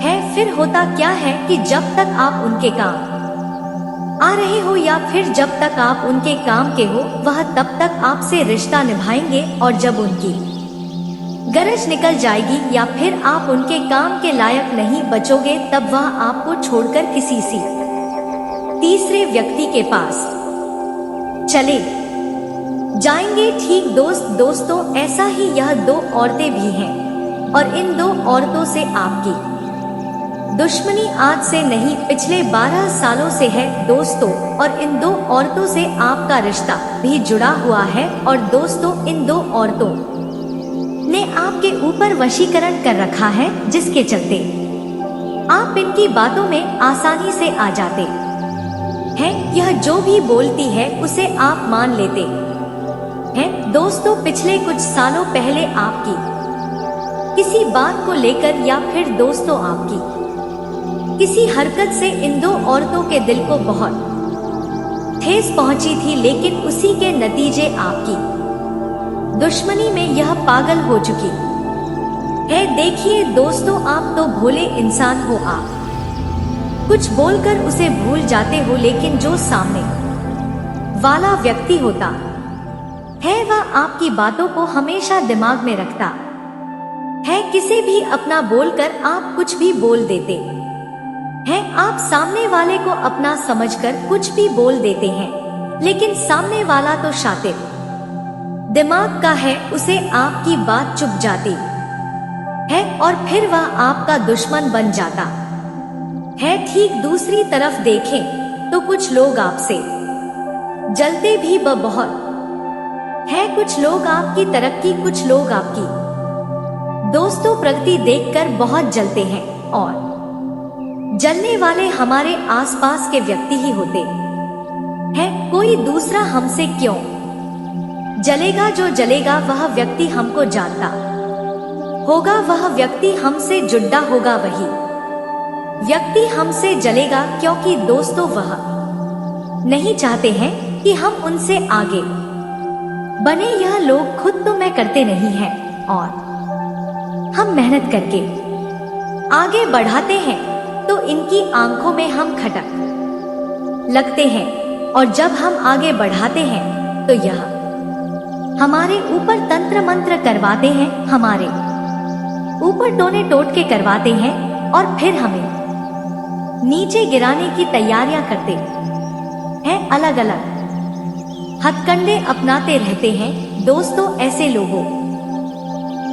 है। फिर होता क्या है कि जब तक आप उनके काम आ रहे हो या फिर जब तक आप उनके काम के हो, वह तब तक आपसे रिश्ता निभाएंगे, और जब उनकी गरज निकल जाएगी या फिर आप उनके काम के लायक नहीं बचोगे, तब वह आपको छोड़कर किसी तीसरे व्यक्ति के पास चले जाएंगे। ठीक दोस्तों, ऐसा ही यह दो औरतें भी हैं, और इन दो औरतों से आपकी दुश्मनी आज से नहीं, पिछले 12 सालों से है दोस्तों, और इन 2 औरतों से आपका रिश्ता भी जुड़ा हुआ है। और दोस्तों, इन 2 औरतों ने आपके ऊपर वशीकरण कर रखा है, जिसके चलते आप इनकी बातों में आसानी से आ जाते हैं। यह जो भी बोलती है उसे आप मान लेते हैं। दोस्तों, पिछले कुछ सालों पहले आपकी किसी बात को लेकर या फिर दोस्तों आपकी किसी हरकत से इन 2 औरतों के दिल को बहुत ठेस पहुंची थी, लेकिन उसी के नतीजे आपकी दुश्मनी में यह पागल हो चुकी है। देखिए दोस्तों, आप तो भोले इंसान हो, आप कुछ बोलकर उसे भूल जाते हो, लेकिन जो सामने वाला व्यक्ति होता है वह आपकी बातों को हमेशा दिमाग में रखता है। किसे भी अपना बोलकर आप कुछ भी बोल देते हैं। आप सामने वाले को अपना समझकर कुछ भी बोल देते हैं, लेकिन सामने वाला तो शातिर दिमाग का है, उसे आपकी बात चुभ जाती है और फिर वह आपका दुश्मन बन जाता है। ठीक दूसरी तरफ देखें तो कुछ लोग आपसे जलते भी बहुत है। कुछ लोग आपकी तरक्की, कुछ लोग आपकी दोस्तों प्रगति देखकर बहुत जलते हैं, और जलने वाले हमारे आसपास के व्यक्ति ही होते हैं। कोई दूसरा हमसे क्यों जलेगा? जो जलेगा वह व्यक्ति हमको जानता होगा, वह व्यक्ति हमसे जुड़ा होगा, वही व्यक्ति हमसे जलेगा, क्योंकि दोस्तों वह नहीं चाहते हैं कि हम उनसे आगे बने। यह लोग खुद तो मैं करते नहीं हैं, और हम मेहनत करके आगे बढ़ाते हैं तो इनकी आंखों में हम खटक लगते हैं, और जब हम आगे बढ़ाते हैं तो यह हमारे ऊपर तंत्र मंत्र करवाते हैं, हमारे ऊपर टोने टोटके करवाते हैं, और फिर हमें नीचे गिराने की तैयारियां करते हैं। अलग अलग हथकंडे अपनाते रहते हैं। दोस्तों, ऐसे लोगों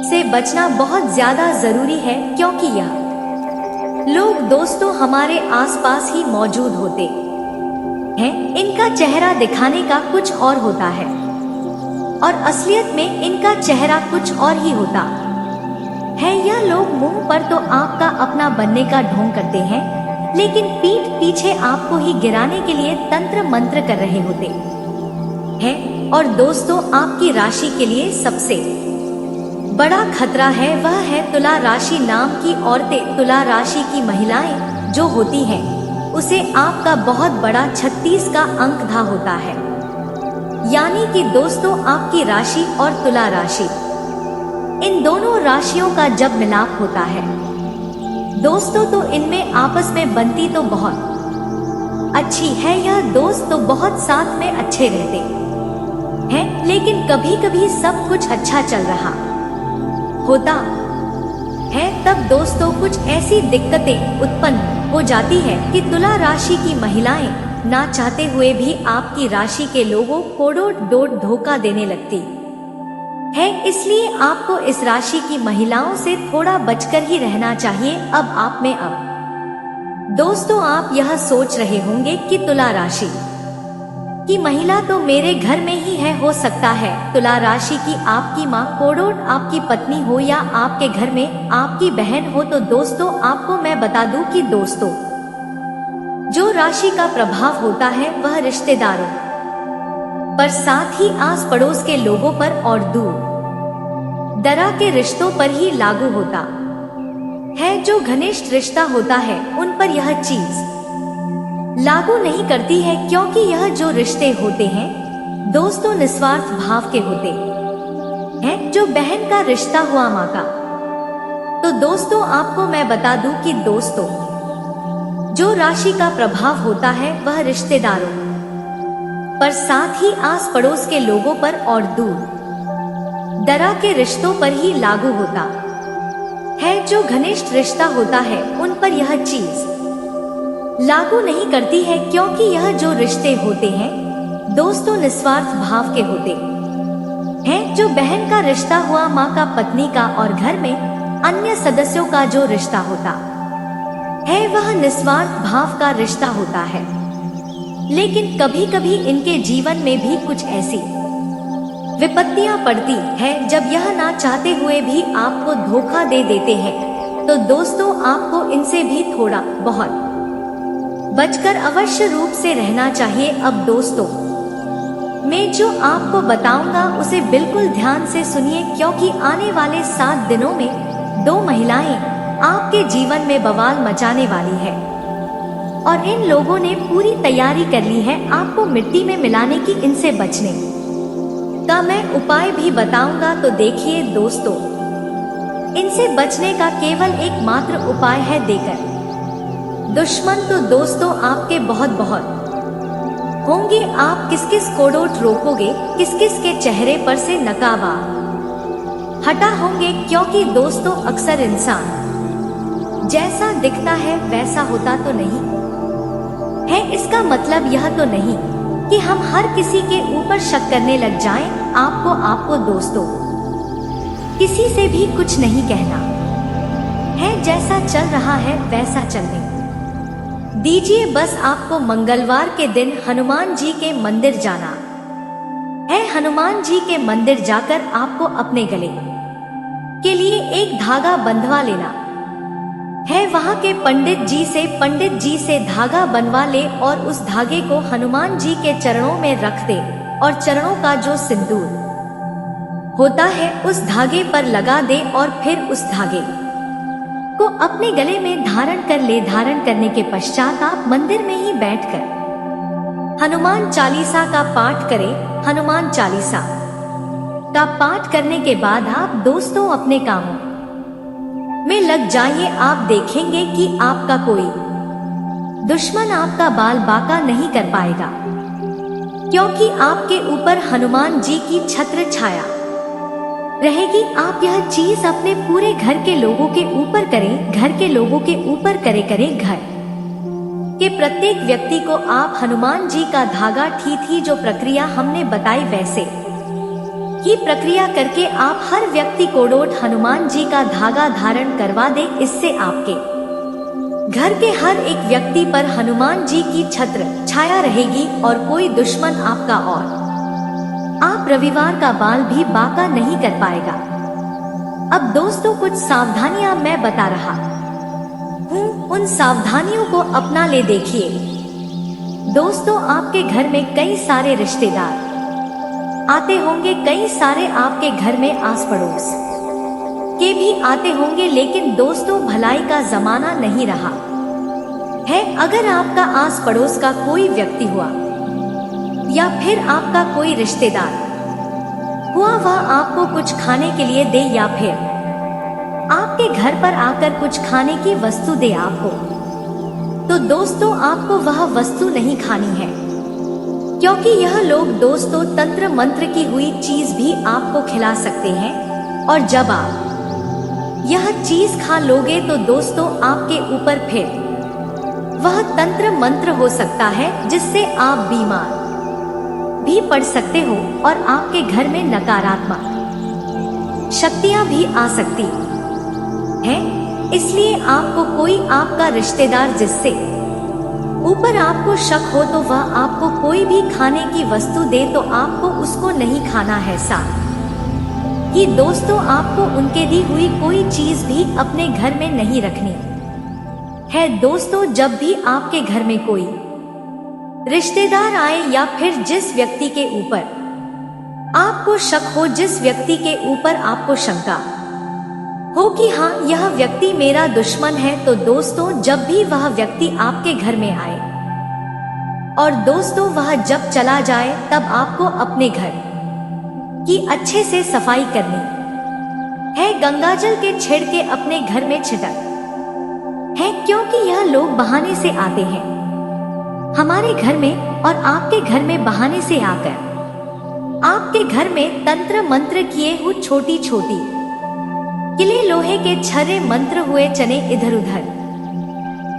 से बचना बहुत ज्यादा जरूरी है, क्योंकि यह लोग दोस्तों हमारे आसपास ही मौजूद होते हैं। इनका चेहरा दिखाने का कुछ और होता है, और असलियत में इनका चेहरा कुछ और ही होता है। यह लोग मुंह पर तो आपका अपना बनने का ढोंग करते हैं, लेकिन पीठ पीछे आपको ही गिराने के लिए तंत्र मंत्र कर रहे होते हैं। और दोस्तों, आपकी राशि के लिए सबसे बड़ा खतरा है, वह है तुला राशि नाम की औरतें। तुला राशि की महिलाएं जो होती हैं, उसे आपका बहुत बड़ा 36 का अंक धा होता है। यानी कि दोस्तों, आपकी राशि और तुला राशि, इन दोनों राशियों का जब मिलाप होता है दोस्तों, तो इनमें आपस में बनती तो बहुत अच्छी है। यह दोस्त तो बहुत साथ में अच्छे रहते हैं, लेकिन कभी कभी सब कुछ अच्छा चल रहा होता है, तब दोस्तों कुछ ऐसी दिक्कतें उत्पन्न हो जाती है कि तुला राशि की महिलाएं ना चाहते हुए भी आपकी राशि के लोगों को डोट धोखा देने लगती है। इसलिए आपको इस राशि की महिलाओं से थोड़ा बचकर ही रहना चाहिए। अब आप में दोस्तों, आप यह सोच रहे होंगे कि तुला राशि की महिला तो मेरे घर में ही है, हो सकता है तुला राशि की आपकी माँ कोडोट आपकी पत्नी हो या आपके घर में आपकी बहन हो। तो दोस्तों, आपको मैं बता दूं कि दोस्तों, जो राशि का प्रभाव होता है वह रिश्तेदारों पर, साथ ही आस पड़ोस के लोगों पर और दूर दरा के रिश्तों पर ही लागू होता है। जो घनिष्ठ रिश्ता होता है उन पर यह चीज लागू नहीं करती है, क्योंकि यह जो रिश्ते होते हैं दोस्तों निस्वार्थ भाव के होते हैं। जो बहन का रिश्ता हुआ माँ का, तो दोस्तों आपको मैं बता दूं कि दोस्तों, जो राशि का प्रभाव होता है वह रिश्तेदारों पर, साथ ही आस पड़ोस के लोगों पर और दूर दरा के रिश्तों पर ही लागू होता है। जो घनिष्ठ रिश्ता होता है उन पर यह चीज लागू नहीं करती है, क्योंकि यह जो रिश्ते होते हैं दोस्तों निस्वार्थ भाव के होते हैं। जो बहन का रिश्ता हुआ माँ का, पत्नी का, और घर में अन्य सदस्यों का जो रिश्ता होता है वह निस्वार्थ भाव का रिश्ता होता है। लेकिन कभी कभी इनके जीवन में भी कुछ ऐसी विपत्तियां पड़ती है जब यह ना चाहते हुए भी आपको धोखा दे देते हैं। तो दोस्तों, आपको इनसे भी थोड़ा बहुत बचकर अवश्य रूप से रहना चाहिए। अब दोस्तों, मैं जो आपको बताऊंगा उसे बिल्कुल ध्यान से सुनिए, क्योंकि आने वाले 7 दिनों में 2 महिलाएं आपके जीवन में बवाल मचाने वाली है। और इन लोगों ने पूरी तैयारी कर ली है आपको मिट्टी में मिलाने की। इनसे बचने का मैं उपाय भी बताऊंगा। तो देखिए दोस्तों, इनसे बचने का केवल एकमात्र उपाय है देकर दुश्मन। तो दोस्तों, आपके बहुत बहुत होंगे। आप किस किस को डोट रोकोगे, किस किस के चेहरे पर से नकाबा हटा होंगे, क्योंकि दोस्तों अक्सर इंसान जैसा दिखता है वैसा होता तो नहीं है। इसका मतलब यह तो नहीं कि हम हर किसी के ऊपर शक करने लग जाएं। आपको दोस्तों किसी से भी कुछ नहीं कहना है। जैसा चल रहा है वैसा चलने दीजिए। बस आपको मंगलवार के दिन हनुमान जी के मंदिर जाना है। हनुमान जी के मंदिर जाकर आपको अपने गले के लिए एक धागा बंधवा लेना है। वहां के पंडित जी से धागा बनवा ले और उस धागे को हनुमान जी के चरणों में रख दे और चरणों का जो सिंदूर होता है उस धागे पर लगा दे और फिर उस धागे को अपने गले में धारण कर ले। धारण करने के पश्चात आप मंदिर में ही बैठकर हनुमान चालीसा का पाठ करें। हनुमान चालीसा का पाठ करने के बाद आप दोस्तों अपने कामों में लग जाइए। आप देखेंगे कि आपका कोई दुश्मन आपका बाल बाका नहीं कर पाएगा, क्योंकि आपके ऊपर हनुमान जी की छत्र छाया रहेगी। आप यह चीज अपने पूरे घर के लोगों के ऊपर करें। घर के लोगों के ऊपर करें। घर के प्रत्येक व्यक्ति को आप हनुमान जी का धागा थी जो प्रक्रिया हमने बताई वैसे की प्रक्रिया करके आप हर व्यक्ति को डोट हनुमान जी का धागा धारण करवा दे। इससे आपके घर के हर एक व्यक्ति पर हनुमान जी की छत्र छाया रहेगी और कोई दुश्मन आपका और आप रविवार का बाल भी बाका नहीं कर पाएगा। अब दोस्तों, कुछ सावधानियां मैं बता रहा हूँ, उन सावधानियों को अपना ले देखिए। दोस्तों, आपके घर में कई सारे रिश्तेदार आते होंगे, कई सारे आपके घर में आस पड़ोस के भी आते होंगे। लेकिन दोस्तों, भलाई का जमाना नहीं रहा है। अगर आपका आस पड़ोस का कोई व्यक्ति हुआ या फिर आपका कोई रिश्तेदार हुआ, वह आपको कुछ खाने के लिए दे या फिर आपके घर पर आकर कुछ खाने की वस्तु दे आपको, तो दोस्तों आपको वह वस्तु नहीं खानी है, क्योंकि यह लोग दोस्तों तंत्र मंत्र की हुई चीज भी आपको खिला सकते हैं। और जब आप यह चीज खा लोगे तो दोस्तों आपके ऊपर फिर वह तंत्र मंत्र हो सकता है, जिससे आप बीमार भी पड़ सकते हो और आपके घर में नकारात्मक शक्तियां भी आ सकती हैं। इसलिए आपको कोई आपका रिश्तेदार जिससे ऊपर आपको शक हो तो वह आपको कोई भी खाने की वस्तु दे तो आपको उसको नहीं खाना है। साथ ही दोस्तों आपको उनके दी हुई कोई चीज भी अपने घर में नहीं रखनी है। दोस्तों, जब भी आपके घर में कोई रिश्तेदार आए या फिर जिस व्यक्ति के ऊपर आपको शक हो, जिस व्यक्ति के ऊपर आपको शंका हो कि हाँ यह व्यक्ति मेरा दुश्मन है, तो दोस्तों जब भी वह व्यक्ति आपके घर में आए और दोस्तों वह जब चला जाए, तब आपको अपने घर की अच्छे से सफाई करनी है। गंगाजल के छिड़के अपने घर में छिटक है, क्योंकि यह लोग बहाने से आते हैं हमारे घर में और आपके घर में बहाने से आकर आपके घर में तंत्र मंत्र किए हुए छोटी छोटी किले लोहे के छर्रे मंत्र हुए चने इधर उधर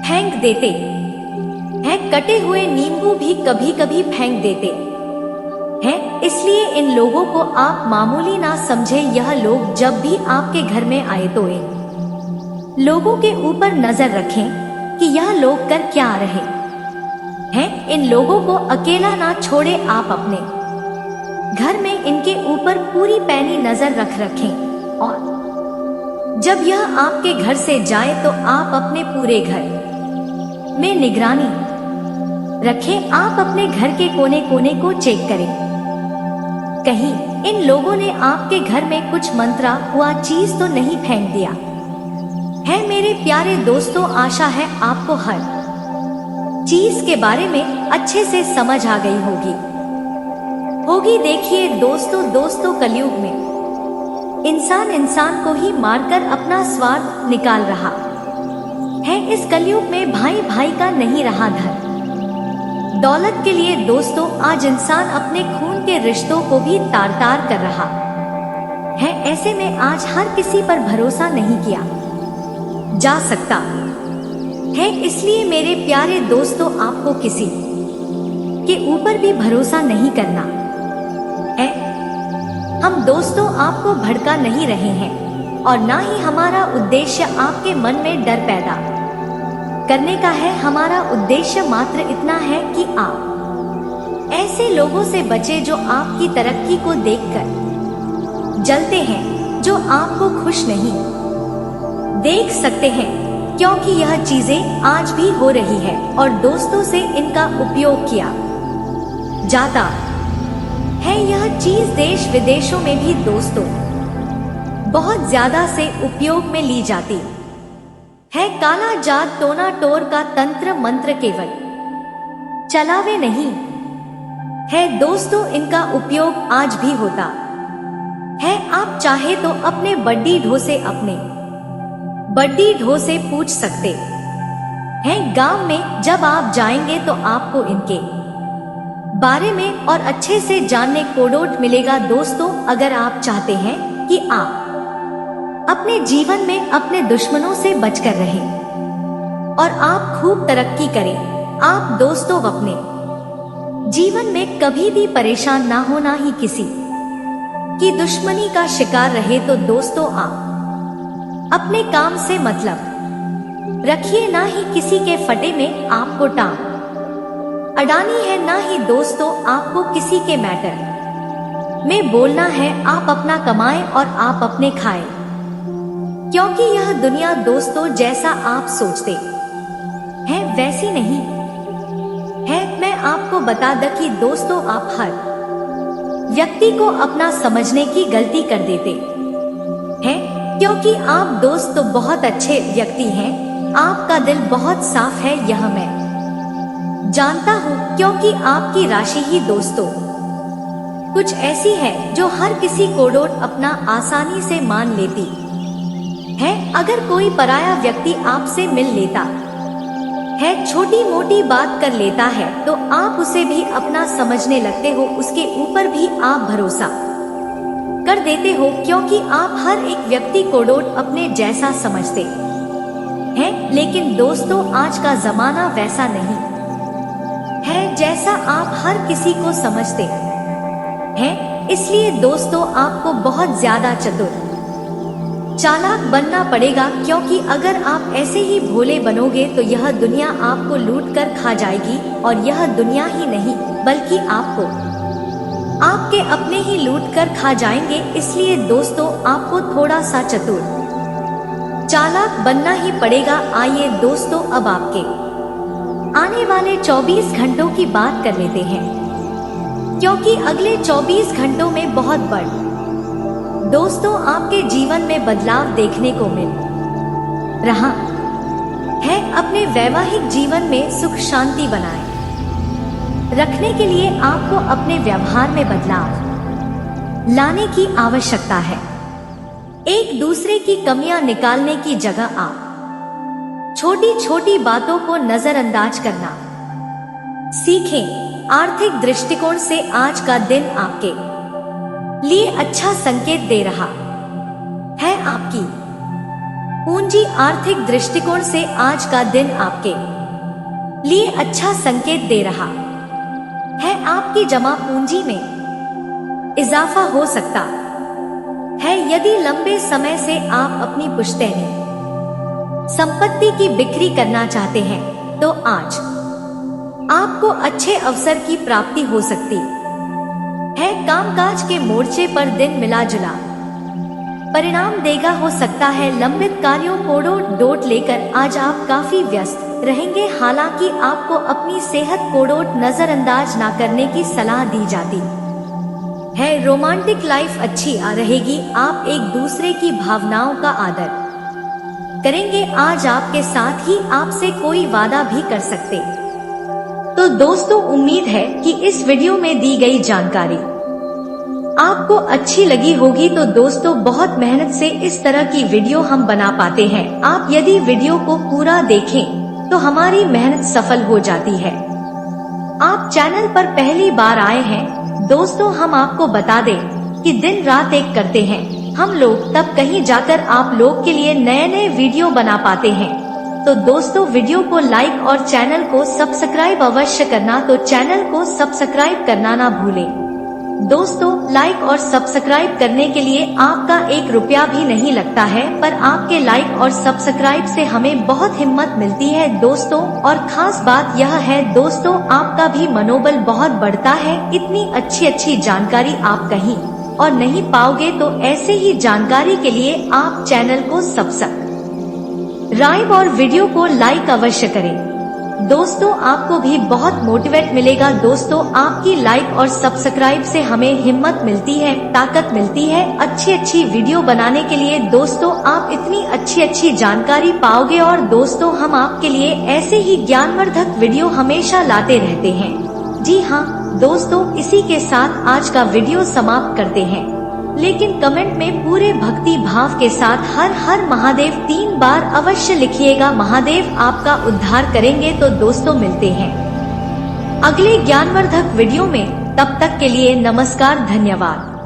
फेंक देते हैं। कटे हुए नींबू भी कभी कभी फेंक देते हैं। इसलिए इन लोगों को आप मामूली ना समझे। यह लोग जब भी आपके घर में आए तो इन लोगों के ऊपर नजर रखें कि यह लोग कर क्या रहे हैं। इन लोगों को अकेला ना छोड़े, आप अपने घर में इनके ऊपर पूरी पैनी नजर रखें और जब यह आपके घर से जाए तो आप अपने पूरे घर में निगरानी रखें। आप अपने घर के कोने कोने को चेक करें, कहीं इन लोगों ने आपके घर में कुछ मंत्रा हुआ चीज तो नहीं फेंक दिया है। मेरे प्यारे दोस्तों, आशा है आपको हर चीज के बारे में अच्छे से समझ आ गई होगी। देखिए दोस्तों, कलयुग में इंसान को ही मारकर अपना स्वार्थ निकाल रहा है। इस कलयुग में भाई भाई का नहीं रहा धन दौलत के लिए। दोस्तों, आज इंसान अपने खून के रिश्तों को भी तार तार कर रहा है। ऐसे में आज हर किसी पर भरोसा नहीं किया जा सकता है। इसलिए मेरे प्यारे दोस्तों, आपको किसी के ऊपर भी भरोसा नहीं करना है। हम दोस्तों आपको भड़का नहीं रहे हैं और ना ही हमारा उद्देश्य आपके मन में डर पैदा करने का है। हमारा उद्देश्य मात्र इतना है कि आप ऐसे लोगों से बचे जो आपकी तरक्की को देखकर जलते हैं, जो आपको खुश नहीं देख सकते हैं, क्योंकि यह चीजें आज भी हो रही है और दोस्तों से इनका उपयोग किया जाता है। यह चीज देश विदेशों में भी दोस्तों बहुत ज्यादा से उपयोग में ली जाती है। काला जाद टोना टोर का तंत्र मंत्र केवल चलावे नहीं है दोस्तों, इनका उपयोग आज भी होता है। आप चाहे तो अपने बड्डी ढो से पूछ सकते हैं। गांव में जब आप जाएंगे तो आपको इनके बारे में और अच्छे से जानने को डोट मिलेगा। दोस्तों, अगर आप चाहते हैं कि आप अपने जीवन में अपने दुश्मनों से बचकर रहें और आप खूब तरक्की करें, आप दोस्तों अपने जीवन में कभी भी परेशान ना हो, ना ही किसी की दुश्मनी का शिकार रहे, तो दोस्तों आप अपने काम से मतलब रखिए, ना ही किसी के फटे में आपको टांग अडानी है, ना ही दोस्तों आपको किसी के मैटर में बोलना है। आप अपना कमाएं और आप अपने खाएं, क्योंकि यह दुनिया दोस्तों जैसा आप सोचते हैं वैसी नहीं है। मैं आपको बता दूं कि दोस्तों आप हर व्यक्ति को अपना समझने की गलती कर देते हैं, क्योंकि आप दोस्त तो बहुत अच्छे व्यक्ति हैं, आपका दिल बहुत साफ है, यह मैं जानता हूँ, क्योंकि आपकी राशि ही दोस्तों कुछ ऐसी है जो हर किसी को डोट अपना आसानी से मान लेती है। अगर कोई पराया व्यक्ति आपसे मिल लेता है, छोटी मोटी बात कर लेता है, तो आप उसे भी अपना समझने लगते हो, उसके ऊपर भी आप भरोसा कर देते हो, क्योंकि आप हर एक व्यक्ति को डोट अपने जैसा समझते हैं। लेकिन दोस्तों आज का जमाना वैसा नहीं है जैसा आप हर किसी को समझते हैं। इसलिए दोस्तों आपको बहुत ज्यादा चतुर चालाक बनना पड़ेगा, क्योंकि अगर आप ऐसे ही भोले बनोगे तो यह दुनिया आपको लूट कर खा जाएगी, और यह दुनिया ही नहीं बल्कि आपको आपके अपने ही लूट कर खा जाएंगे। इसलिए दोस्तों आपको थोड़ा सा चतुर चालाक बनना ही पड़ेगा। आइए दोस्तों अब आपके आने वाले 24 घंटों की बात कर लेते हैं, क्योंकि अगले 24 घंटों में बहुत बड़ा दोस्तों आपके जीवन में बदलाव देखने को मिल रहा है। अपने वैवाहिक जीवन में सुख शांति बनाए रखने के लिए आपको अपने व्यवहार में बदलाव लाने की आवश्यकता है। एक दूसरे की कमियां निकालने की जगह आप छोटी छोटी बातों को नजरअंदाज करना सीखें। आर्थिक दृष्टिकोण से आज का दिन आपके लिए अच्छा संकेत दे रहा है। आपकी पूंजी आर्थिक दृष्टिकोण से आज का दिन आपके लिए अच्छा संकेत दे रहा है। आपकी जमा पूंजी में इजाफा हो सकता है, यदि लंबे समय से आप अपनी पुश्तैनी संपत्ति की बिक्री करना चाहते हैं तो आज आपको अच्छे अवसर की प्राप्ति हो सकती है। कामकाज के मोर्चे पर दिन मिला जुला परिणाम देगा। हो सकता है लंबित कार्यों को डोट लेकर आज आप काफी व्यस्त रहेंगे। हालांकि आपको अपनी सेहत को नजरअंदाज ना करने की सलाह दी जाती है। रोमांटिक लाइफ अच्छी रहेगी। आप एक दूसरे की भावनाओं का आदर करेंगे। आज आपके साथ ही आपसे कोई वादा भी कर सकते। तो दोस्तों, उम्मीद है कि इस वीडियो में दी गई जानकारी आपको अच्छी लगी होगी। तो दोस्तों, बहुत मेहनत से इस तरह की वीडियो हम बना पाते हैं। आप यदि वीडियो को पूरा देखें तो हमारी मेहनत सफल हो जाती है। आप चैनल पर पहली बार आए हैं दोस्तों, हम आपको बता दें कि दिन रात एक करते हैं हम लोग, तब कहीं जाकर आप लोग के लिए नए नए वीडियो बना पाते हैं। तो दोस्तों, वीडियो को लाइक और चैनल को सब्सक्राइब अवश्य करना। तो चैनल को सब्सक्राइब करना ना भूलें। दोस्तों, लाइक और सब्सक्राइब करने के लिए आपका 1 रुपया भी नहीं लगता है, पर आपके लाइक और सब्सक्राइब से हमें बहुत हिम्मत मिलती है दोस्तों। और खास बात यह है दोस्तों, आपका भी मनोबल बहुत बढ़ता है। इतनी अच्छी जानकारी आप कहीं और नहीं पाओगे। तो ऐसे ही जानकारी के लिए आप चैनल को सब्सक्राइब और वीडियो को लाइक अवश्य करें। दोस्तों, आपको भी बहुत मोटिवेट मिलेगा। दोस्तों, आपकी लाइक और सब्सक्राइब से हमें हिम्मत मिलती है, ताकत मिलती है अच्छी वीडियो बनाने के लिए। दोस्तों, आप इतनी अच्छी जानकारी पाओगे। और दोस्तों, हम आपके लिए ऐसे ही ज्ञानवर्धक वीडियो हमेशा लाते रहते हैं। जी हाँ दोस्तों, इसी के साथ आज का वीडियो समाप्त करते हैं। लेकिन कमेंट में पूरे भक्ति भाव के साथ हर हर महादेव 3 बार अवश्य लिखिएगा। महादेव आपका उद्धार करेंगे। तो दोस्तों, मिलते हैं अगले ज्ञानवर्धक वीडियो में। तब तक के लिए नमस्कार, धन्यवाद।